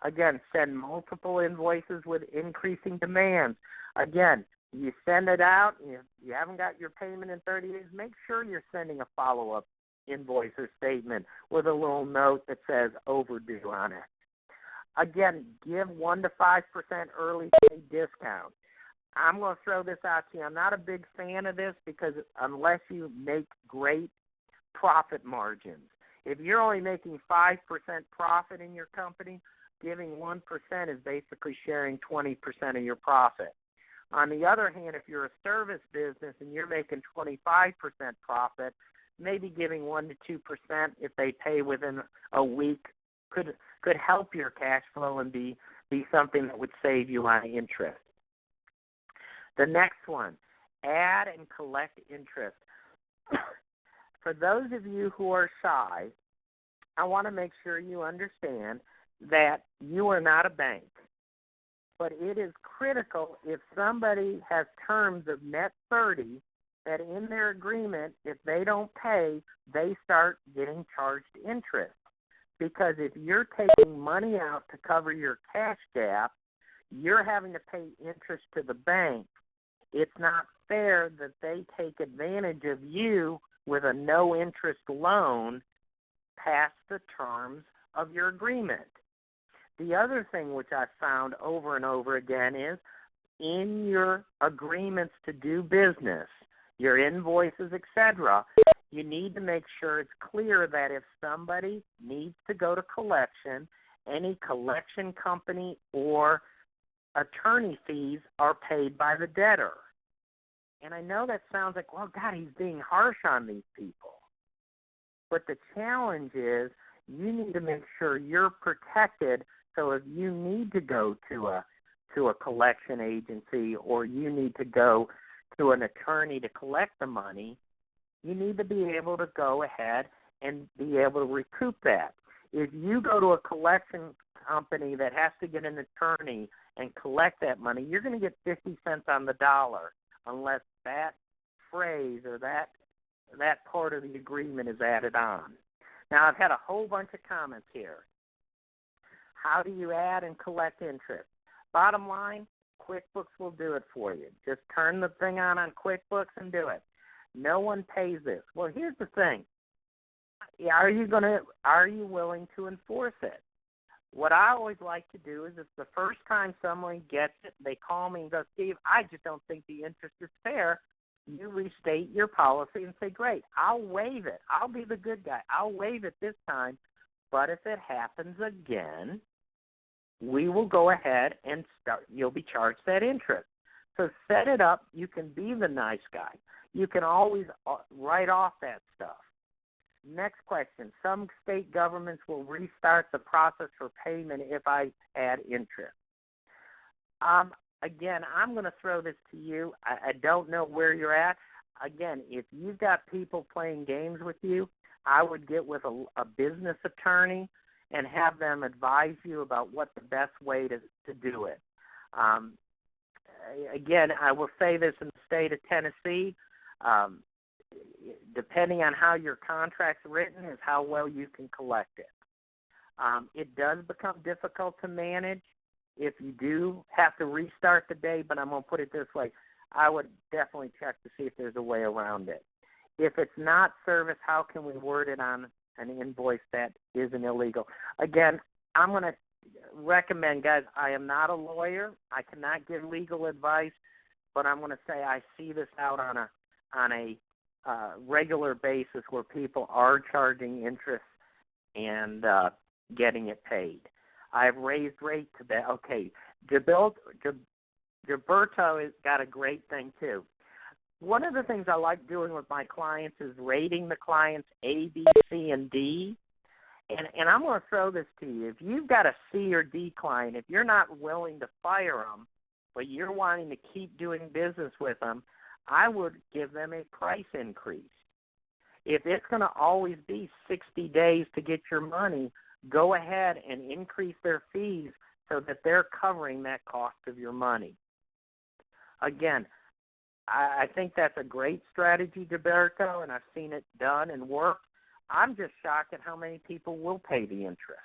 Again, send multiple invoices with increasing demands. Again, you send it out, and you haven't got your payment in 30 days, make sure you're sending a follow-up invoice or statement with a little note that says overdue on it. Again, give 1 to 5% early pay discount. I'm going to throw this out to you. I'm not a big fan of this because unless you make great profit margins, if you're only making 5% profit in your company, giving 1% is basically sharing 20% of your profit. On the other hand, if you're a service business and you're making 25% profit, maybe giving 1 to 2% if they pay within a week could help your cash flow and be something that would save you on interest. The next one, add and collect interest. For those of you who are shy, I want to make sure you understand that you are not a bank. But it is critical if somebody has terms of net 30 that in their agreement, if they don't pay, they start getting charged interest. Because if you're taking money out to cover your cash gap, you're having to pay interest to the bank. It's not fair that they take advantage of you with a no-interest loan past the terms of your agreement. The other thing which I've found over and over again is in your agreements to do business, your invoices, etc., you need to make sure it's clear that if somebody needs to go to collection, any collection company or attorney fees are paid by the debtor. And I know that sounds like, well, God, he's being harsh on these people. But the challenge is you need to make sure you're protected. So if you need to go to a collection agency or you need to go to an attorney to collect the money, you need to be able to go ahead and be able to recoup that. If you go to a collection company that has to get an attorney and collect that money, you're going to get 50 cents on the dollar unless that phrase or that part of the agreement is added on. Now, I've had a whole bunch of comments here. How do you add and collect interest? Bottom line, QuickBooks will do it for you. Just turn the thing on QuickBooks and do it. No one pays this. Well, here's the thing. Are you willing to enforce it? What I always like to do is if the first time someone gets it, they call me and go, Steve, I just don't think the interest is fair. You restate your policy and say, great, I'll waive it. I'll be the good guy. I'll waive it this time. But if it happens again, we will go ahead and you'll be charged that interest. So set it up. You can be the nice guy. You can always write off that stuff. Next question. Some state governments will restart the process for payment if I add interest. Again, I'm going to throw this to you. I don't know where you're at. Again, if you've got people playing games with you, I would get with a business attorney and have them advise you about what the best way to do it. Again, I will say this in the state of Tennessee, depending on how your contract's written is how well you can collect it. It does become difficult to manage if you do have to restart the day, but I'm going to put it this way. I would definitely check to see if there's a way around it. If it's not service, how can we word it on an invoice that isn't illegal? Again, I'm going to recommend, guys, I am not a lawyer. I cannot give legal advice, but I'm going to say I see this out on a regular basis where people are charging interest and getting it paid. I've raised rate to that. Okay, Gilberto has got a great thing too. One of the things I like doing with my clients is rating the clients A, B, C, and D. And I'm going to throw this to you. If you've got a C or D client, if you're not willing to fire them, but you're wanting to keep doing business with them, I would give them a price increase. If it's going to always be 60 days to get your money, go ahead and increase their fees so that they're covering that cost of your money. Again, I think that's a great strategy, Gilberto, and I've seen it done and work. I'm just shocked at how many people will pay the interest.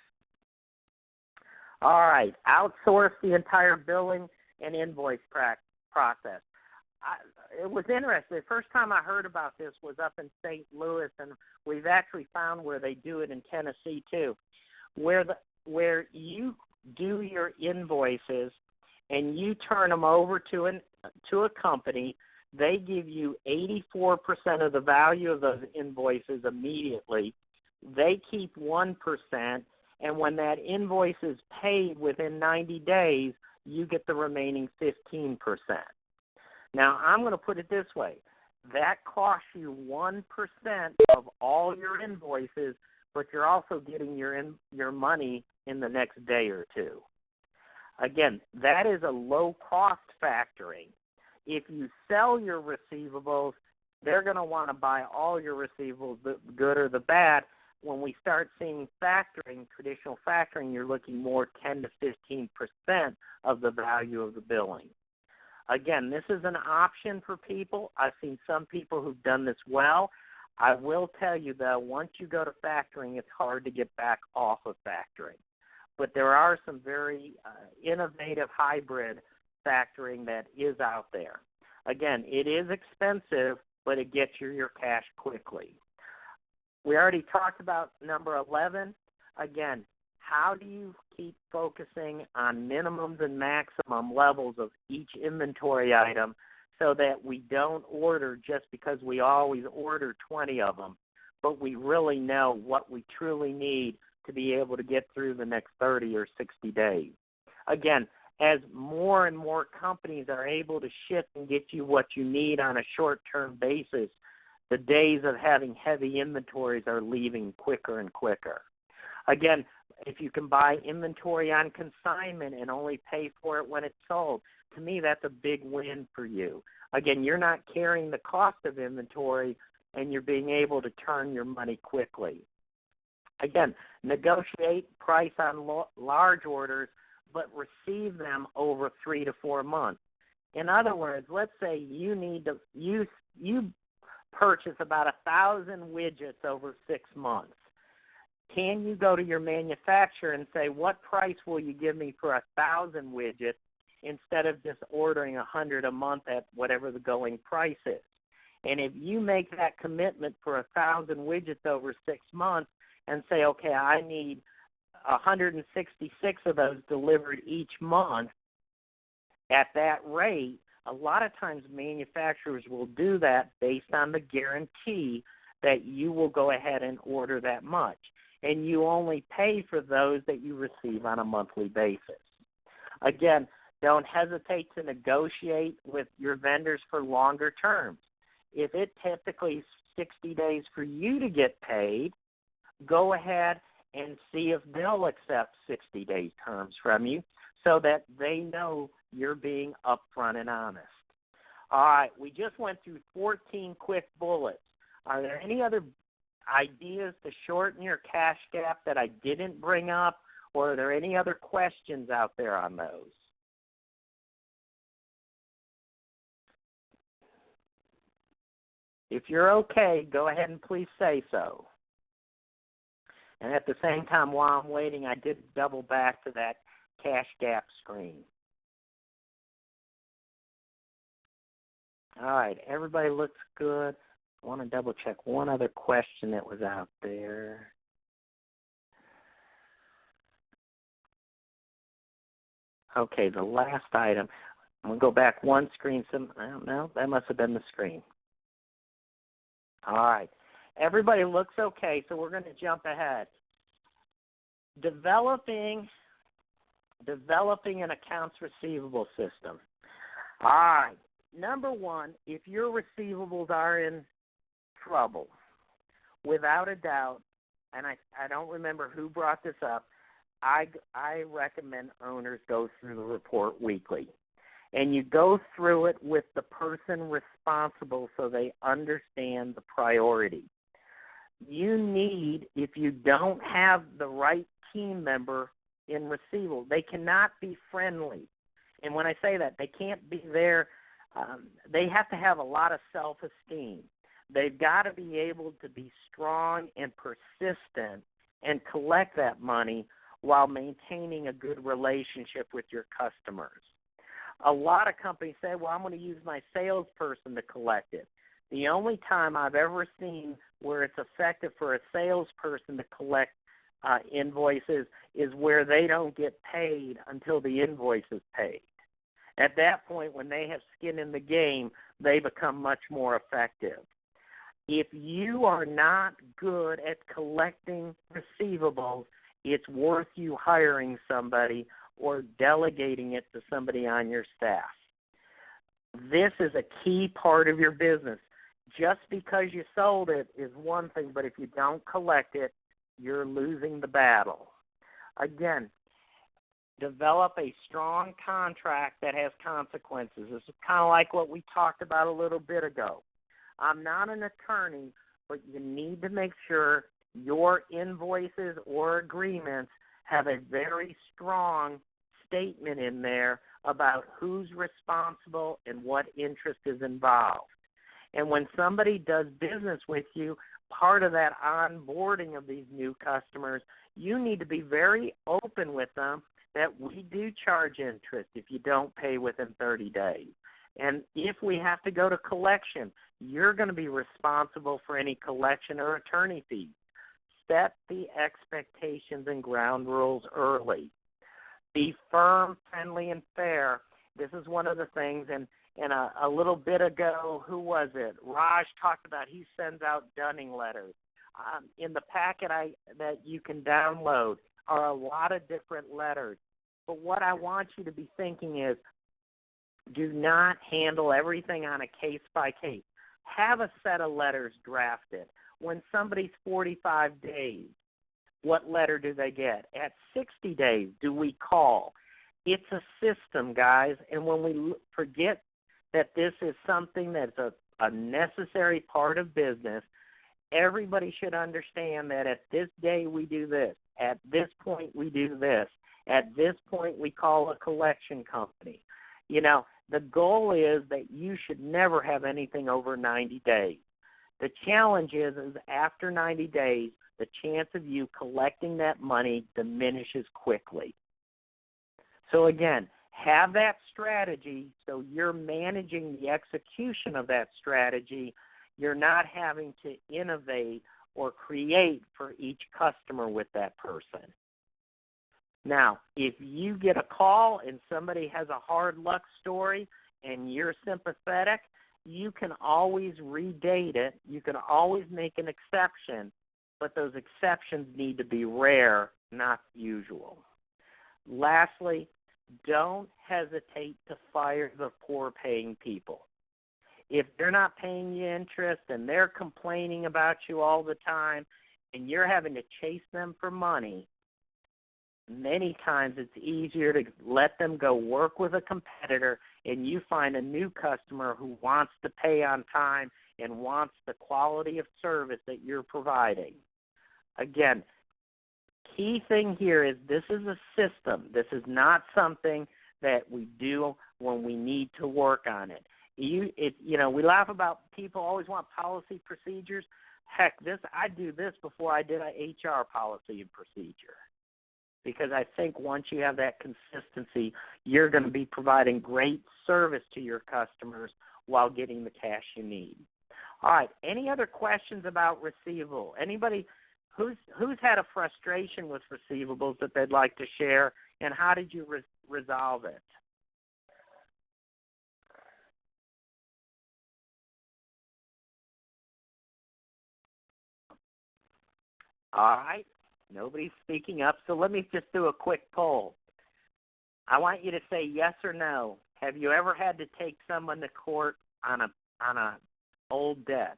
All right, outsource the entire billing and invoice process. It was interesting. The first time I heard about this was up in St. Louis, and we've actually found where they do it in Tennessee too, where you do your invoices and you turn them over to a company, they give you 84% of the value of those invoices immediately. They keep 1%, and when that invoice is paid within 90 days, you get the remaining 15%. Now, I'm going to put it this way. That costs you 1% of all your invoices, but you're also getting your money in the next day or two. Again, that is a low-cost factoring. If you sell your receivables, they're going to want to buy all your receivables, the good or the bad. When we start seeing factoring, traditional factoring, you're looking more 10 to 15% of the value of the billing. Again, this is an option for people. I've seen some people who've done this well. I will tell you, though, once you go to factoring, it's hard to get back off of factoring. But there are some very innovative hybrid factoring that is out there. Again, it is expensive, but it gets you your cash quickly. We already talked about number 11. Again, how do you keep focusing on minimums and maximum levels of each inventory item so that we don't order just because we always order 20 of them, but we really know what we truly need to be able to get through the next 30 or 60 days. Again, as more and more companies are able to ship and get you what you need on a short-term basis, the days of having heavy inventories are leaving quicker and quicker. Again, if you can buy inventory on consignment and only pay for it when it's sold, to me that's a big win for you. Again, you're not carrying the cost of inventory and you're being able to turn your money quickly. Again, negotiate price on large orders, but receive them over 3 to 4 months. In other words, let's say you purchase about 1,000 widgets over 6 months. Can you go to your manufacturer and say, what price will you give me for 1,000 widgets instead of just ordering 100 a month at whatever the going price is? And if you make that commitment for 1,000 widgets over 6 months and say, okay, I need 166 of those delivered each month at that rate, a lot of times manufacturers will do that based on the guarantee that you will go ahead and order that much. And you only pay for those that you receive on a monthly basis. Again, don't hesitate to negotiate with your vendors for longer terms. If it typically is 60 days for you to get paid, go ahead and see if they'll accept 60-day terms from you so that they know you're being upfront and honest. All right, we just went through 14 quick bullets. Are there any other ideas to shorten your cash gap that I didn't bring up, or are there any other questions out there on those? If you're okay, go ahead and please say so. And at the same time, while I'm waiting, I did double back to that cash gap screen. All right, everybody looks good. I want to double check one other question that was out there. Okay, the last item. I'm going to go back one screen. No, that must have been the screen. All right. Everybody looks okay, so we're going to jump ahead. Developing an accounts receivable system. All right. Number one, if your receivables are in trouble, without a doubt, and I don't remember who brought this up, I recommend owners go through the report weekly. And you go through it with the person responsible so they understand the priority. You need, if you don't have the right team member in receivable, they cannot be friendly. And when I say that, they can't be there. They have to have a lot of self-esteem. They've got to be able to be strong and persistent and collect that money while maintaining a good relationship with your customers. A lot of companies say, well, I'm going to use my salesperson to collect it. The only time I've ever seen where it's effective for a salesperson to collect invoices is where they don't get paid until the invoice is paid. At that point, when they have skin in the game, they become much more effective. If you are not good at collecting receivables, it's worth you hiring somebody or delegating it to somebody on your staff. This is a key part of your business. Just because you sold it is one thing, but if you don't collect it, you're losing the battle. Again, develop a strong contract that has consequences. This is kind of like what we talked about a little bit ago. I'm not an attorney, but you need to make sure your invoices or agreements have a very strong statement in there about who's responsible and what interest is involved. And when somebody does business with you, part of that onboarding of these new customers, you need to be very open with them that we do charge interest if you don't pay within 30 days. And if we have to go to collection, you're going to be responsible for any collection or attorney fees. Set the expectations and ground rules early. Be firm, friendly, and fair. This is one of the things, and a little bit ago, who was it? Raj talked about he sends out dunning letters. In the packet that you can download are a lot of different letters. But what I want you to be thinking is, do not handle everything on a case-by-case. Have a set of letters drafted. When somebody's 45 days, what letter do they get? At 60 days, do we call? It's a system, guys, and when we forget that this is something that's a necessary part of business, everybody should understand that at this day we do this. At this point we do this. At this point we call a collection company. You know, the goal is that you should never have anything over 90 days. The challenge is after 90 days, the chance of you collecting that money diminishes quickly. So again, have that strategy so you're managing the execution of that strategy. You're not having to innovate or create for each customer with that person. Now, if you get a call and somebody has a hard luck story and you're sympathetic, you can always redate it. You can always make an exception, but those exceptions need to be rare, not usual. Lastly, don't hesitate to fire the poor-paying people. If they're not paying you interest and they're complaining about you all the time and you're having to chase them for money, many times it's easier to let them go work with a competitor and you find a new customer who wants to pay on time and wants the quality of service that you're providing. Again, key thing here is this is a system. This is not something that we do when we need to work on it. We laugh about people always want policy procedures. Heck, I do this before I did a HR policy and procedure. Because I think once you have that consistency, you're going to be providing great service to your customers while getting the cash you need. All right, any other questions about receivable? Anybody who's had a frustration with receivables that they'd like to share, and how did you resolve it? All right. Nobody's speaking up, so let me just do a quick poll. I want you to say yes or no. Have you ever had to take someone to court on a old debt?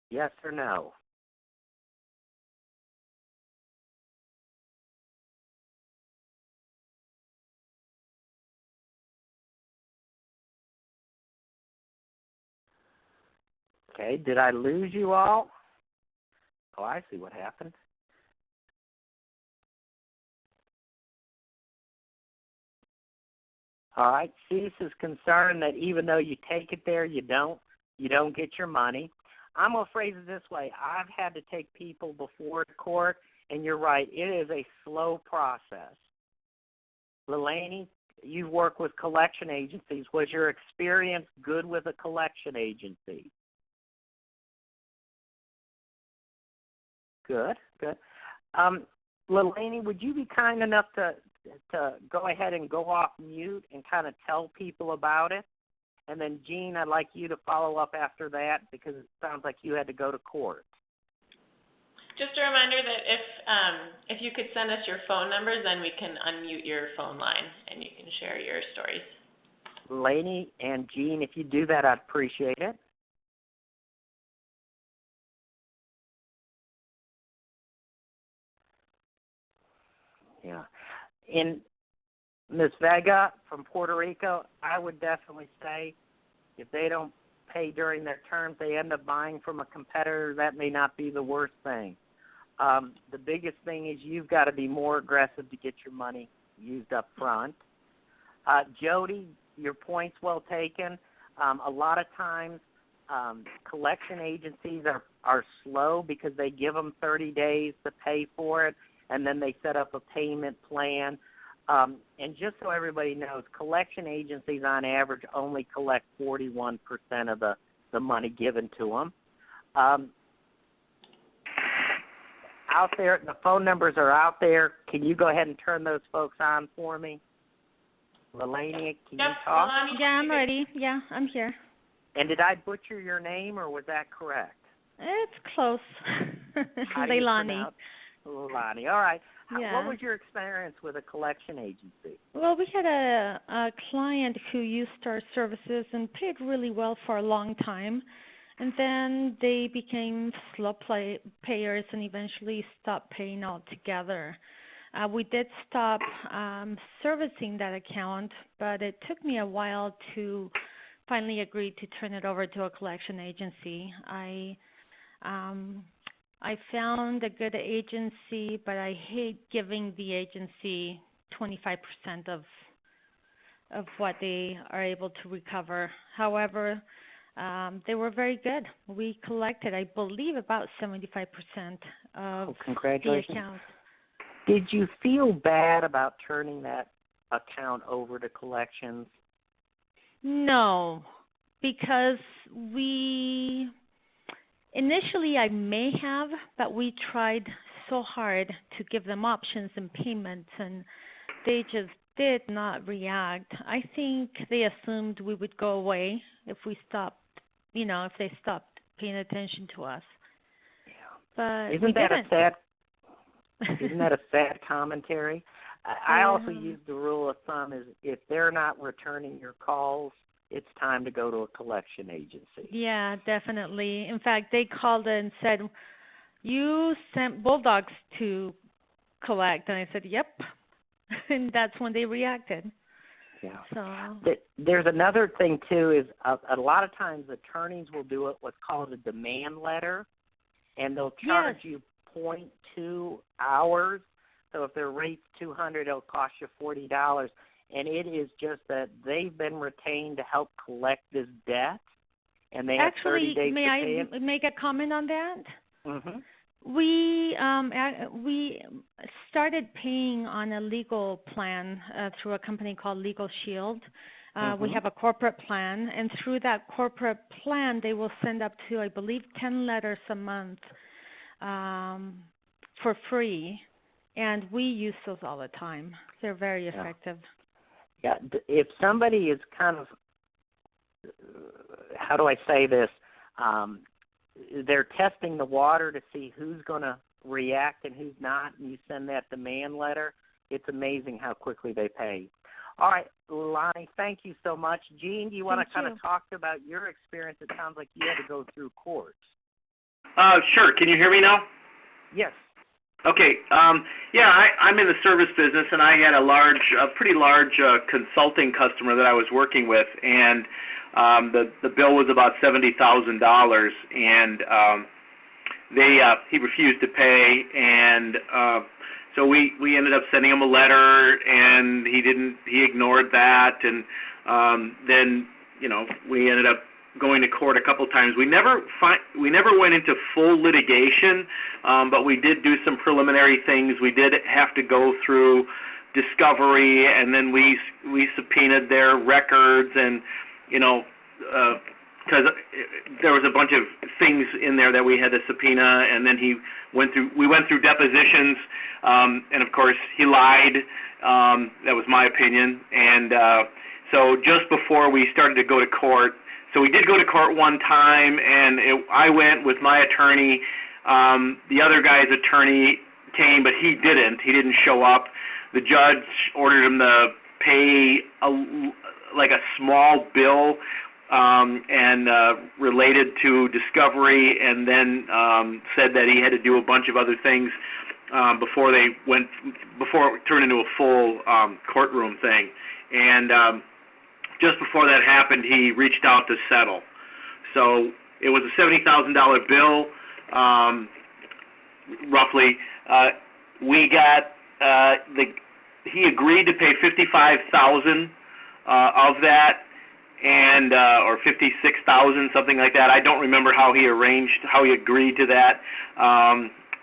Yes or no? Okay, did I lose you all? Oh, I see what happened. All right, Cease is concerned that even though you take it there, you don't get your money. I'm going to phrase it this way. I've had to take people before court, and you're right, it is a slow process. Leilani, you've worked with collection agencies. Was your experience good with a collection agency? Good, good. Leilani, would you be kind enough to to go ahead and go off mute and kind of tell people about it. And then, Jean, I'd like you to follow up after that because it sounds like you had to go to court. Just a reminder that if you could send us your phone numbers, then we can unmute your phone line and you can share your stories. Lainey and Jean, if you do that, I'd appreciate it. Yeah. In Ms. Vega from Puerto Rico, I would definitely say if they don't pay during their terms, they end up buying from a competitor, that may not be the worst thing. The biggest thing is you've got to be more aggressive to get your money used up front. Jody, your point's well taken. A lot of times collection agencies are slow because they give them 30 days to pay for it, and then they set up a payment plan. And just so everybody knows, collection agencies on average only collect 41% of the money given to them. Out there, the phone numbers are out there. Can you go ahead and turn those folks on for me? Lelania, can you talk? Yeah, I'm ready. Yeah, I'm here. And did I butcher your name, or was that correct? It's close. Leilani. Leilani. All right. Yeah. What was your experience with a collection agency? Well, we had a client who used our services and paid really well for a long time. And then they became slow payers and eventually stopped paying altogether. We did stop servicing that account, but it took me a while to finally agree to turn it over to a collection agency. I found a good agency, but I hate giving the agency 25% of what they are able to recover. However, they were very good. We collected, I believe, about 75% of congratulations. the account. Did you feel bad about turning that account over to collections? No, because initially I may have, but we tried so hard to give them options and payments, and they just did not react. I think they assumed we would go away if we stopped, if they stopped paying attention to us. Yeah. But Isn't that a sad commentary? I also use the rule of thumb is if they're not returning your calls, it's time to go to a collection agency. Yeah, definitely. In fact, they called and said, "You sent Bulldogs to collect," and I said, "Yep," and that's when they reacted. Yeah. So there's another thing too is a lot of times attorneys will do what's called a demand letter, and they'll charge you 0.2 hours. So if their rate's $200, it'll cost you $40. And it is just that they've been retained to help collect this debt, and they have 30 days to pay it. May I make a comment on that? Mm-hmm. We started paying on a legal plan through a company called Legal Shield. We have a corporate plan, and through that corporate plan, they will send up to, I believe, 10 letters a month for free, and we use those all the time. They're very effective. Yeah, if somebody is kind of, how do I say this, they're testing the water to see who's going to react and who's not, and you send that demand letter, it's amazing how quickly they pay. All right, Lonnie, thank you so much. Jean, do you want to kind of talk about your experience? It sounds like you had to go through courts. Sure. Can you hear me now? Yes. Okay. I'm in the service business, and I had a pretty large consulting customer that I was working with, and the bill was about $70,000, and he refused to pay, and so we ended up sending him a letter, and he ignored that, and then we ended up going to court a couple times. We never went into full litigation, but we did do some preliminary things. We did have to go through discovery, and then we subpoenaed their records, and because there was a bunch of things in there that we had to subpoena, and then we went through depositions, and of course he lied. That was my opinion. And so just before we started to go to court, so we did go to court one time, and I went with my attorney. The other guy's attorney came, but he didn't. He didn't show up. The judge ordered him to pay a small bill and related to discovery, and then said that he had to do a bunch of other things before it turned into a full courtroom thing. And just before that happened, he reached out to settle. So it was a $70,000 bill, roughly. We got he agreed to pay $55,000 of that, and or $56,000, something like that. I don't remember how he agreed to that.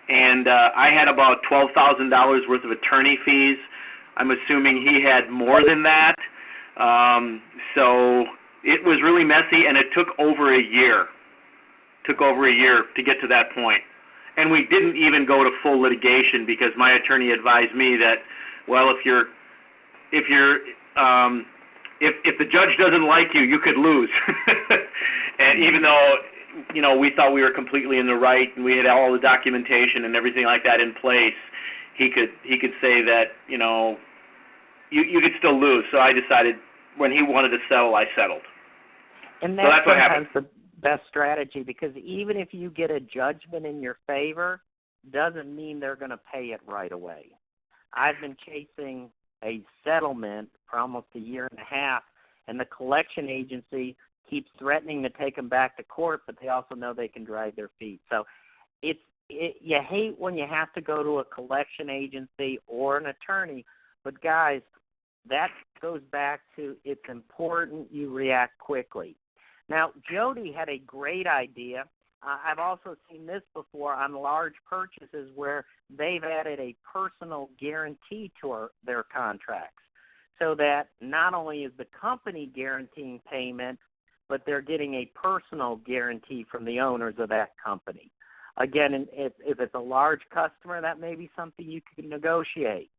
And I had about $12,000 worth of attorney fees. I'm assuming he had more than that. So it was really messy, and it took over a year. To get to that point. And we didn't even go to full litigation because my attorney advised me that, well, if the judge doesn't like you, you could lose. And even though, we thought we were completely in the right and we had all the documentation and everything like that in place, he could say that, you could still lose. So I decided when he wanted to settle, I settled. And so that's what happened. The best strategy, because even if you get a judgment in your favor, doesn't mean they're going to pay it right away. I've been chasing a settlement for almost a year and a half, and the collection agency keeps threatening to take them back to court, but they also know they can drag their feet. So you hate when you have to go to a collection agency or an attorney, but guys, that goes back to it's important you react quickly. Now, Jody had a great idea. I've also seen this before on large purchases where they've added a personal guarantee to their contracts so that not only is the company guaranteeing payment, but they're getting a personal guarantee from the owners of that company. Again, if it's a large customer, that may be something you can negotiate.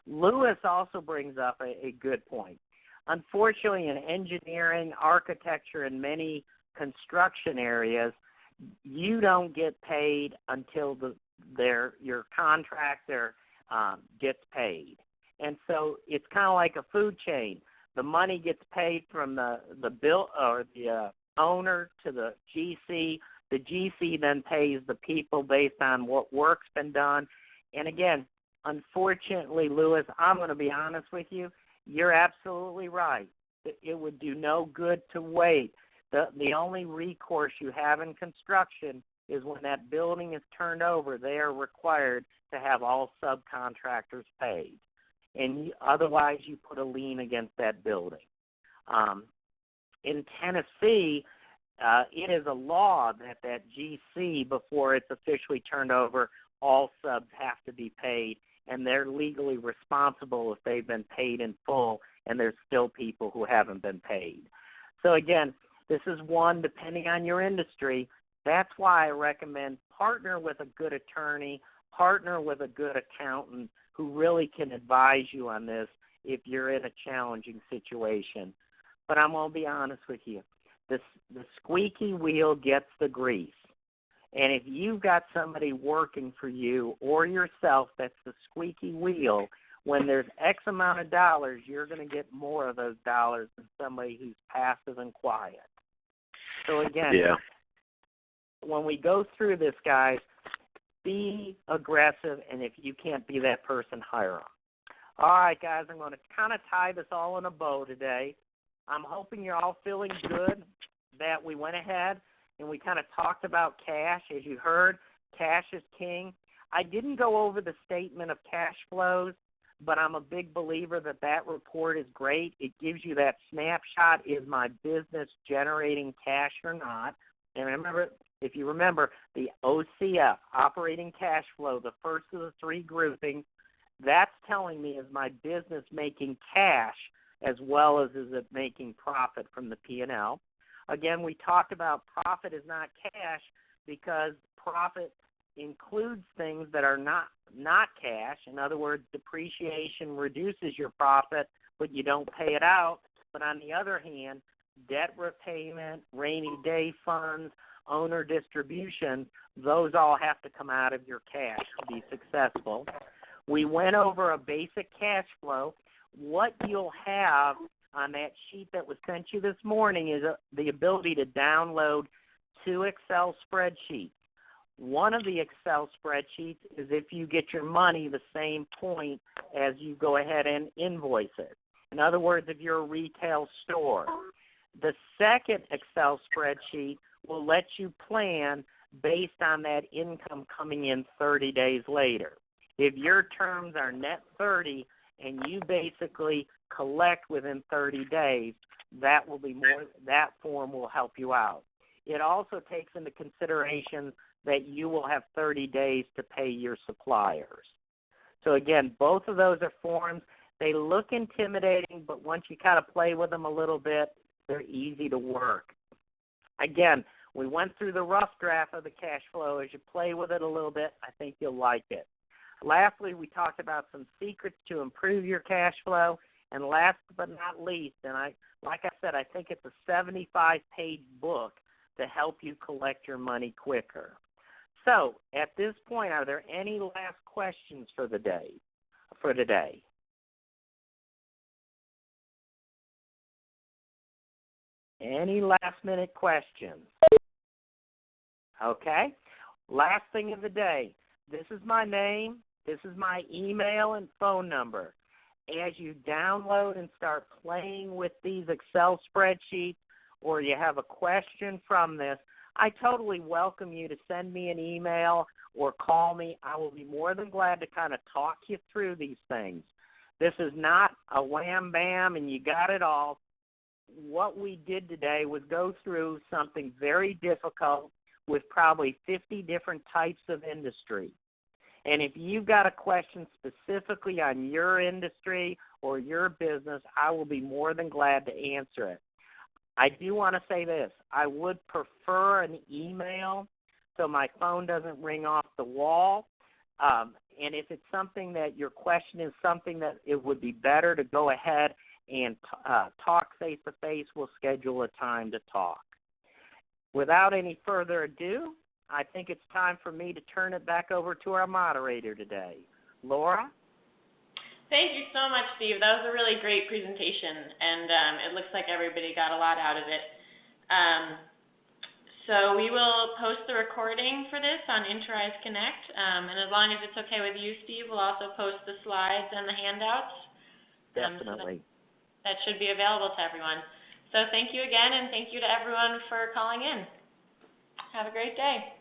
Lewis also brings up a good point. Unfortunately, in engineering, architecture, and many construction areas, you don't get paid until your contractor gets paid. And so it's kind of like a food chain. The money gets paid from the bill or the owner to the GC. The GC then pays the people based on what work's been done. And again, unfortunately, Lewis, I'm going to be honest with you. You're absolutely right. It would do no good to wait. The only recourse you have in construction is when that building is turned over, they are required to have all subcontractors paid. And otherwise, you put a lien against that building. In Tennessee, it is a law that GC, before it's officially turned over, all subs have to be paid, and they're legally responsible if they've been paid in full, and there's still people who haven't been paid. So again, this is one, depending on your industry, that's why I recommend partner with a good attorney, partner with a good accountant who really can advise you on this if you're in a challenging situation. But I'm going to be honest with you. The squeaky wheel gets the grease. And if you've got somebody working for you or yourself that's the squeaky wheel, when there's X amount of dollars, you're going to get more of those dollars than somebody who's passive and quiet. So again, when we go through this, guys, be aggressive, and if you can't be that person, hire them. All right, guys, I'm going to kind of tie this all in a bow today. I'm hoping you're all feeling good that we went ahead and we kind of talked about cash. As you heard, cash is king. I didn't go over the statement of cash flows, but I'm a big believer that report is great. It gives you that snapshot. Is my business generating cash or not? And remember, if you remember, the OCF, operating cash flow, the first of the three groupings, that's telling me is my business making cash as well as is it making profit from the P&L. Again, we talked about profit is not cash because profit includes things that are not cash. In other words, depreciation reduces your profit, but you don't pay it out. But on the other hand, debt repayment, rainy day funds, owner distributions, those all have to come out of your cash to be successful. We went over a basic cash flow. What you'll have on that sheet that was sent you this morning is the ability to download 2 Excel spreadsheets. One of the Excel spreadsheets is if you get your money the same point as you go ahead and invoice it. In other words, if you're a retail store. The second Excel spreadsheet will let you plan based on that income coming in 30 days later. If your terms are net 30 and you basically collect within 30 days, that form will help you out. It also takes into consideration that you will have 30 days to pay your suppliers. So again, both of those are forms. They look intimidating, but once you kind of play with them a little bit, they're easy to work. Again, we went through the rough draft of the cash flow. As you play with it a little bit, I think you'll like it. Lastly, we talked about some secrets to improve your cash flow. And last but not least, and like I said, I think it's a 75-page book to help you collect your money quicker. So at this point, are there any last questions for today? Any last-minute questions? Okay. Last thing of the day. This is my name. This is my email and phone number. As you download and start playing with these Excel spreadsheets or you have a question from this, I totally welcome you to send me an email or call me. I will be more than glad to kind of talk you through these things. This is not a wham bam and you got it all. What we did today was go through something very difficult with probably 50 different types of industry. And if you've got a question specifically on your industry or your business, I will be more than glad to answer it. I do want to say this. I would prefer an email so my phone doesn't ring off the wall. And if it's something that your question is something that it would be better to go ahead and talk face-to-face, we'll schedule a time to talk. Without any further ado, I think it's time for me to turn it back over to our moderator today. Laura? Thank you so much, Steve. That was a really great presentation, and it looks like everybody got a lot out of it. So we will post the recording for this on Interize Connect, and as long as it's okay with you, Steve, we'll also post the slides and the handouts. Definitely. So that should be available to everyone. So thank you again, and thank you to everyone for calling in. Have a great day.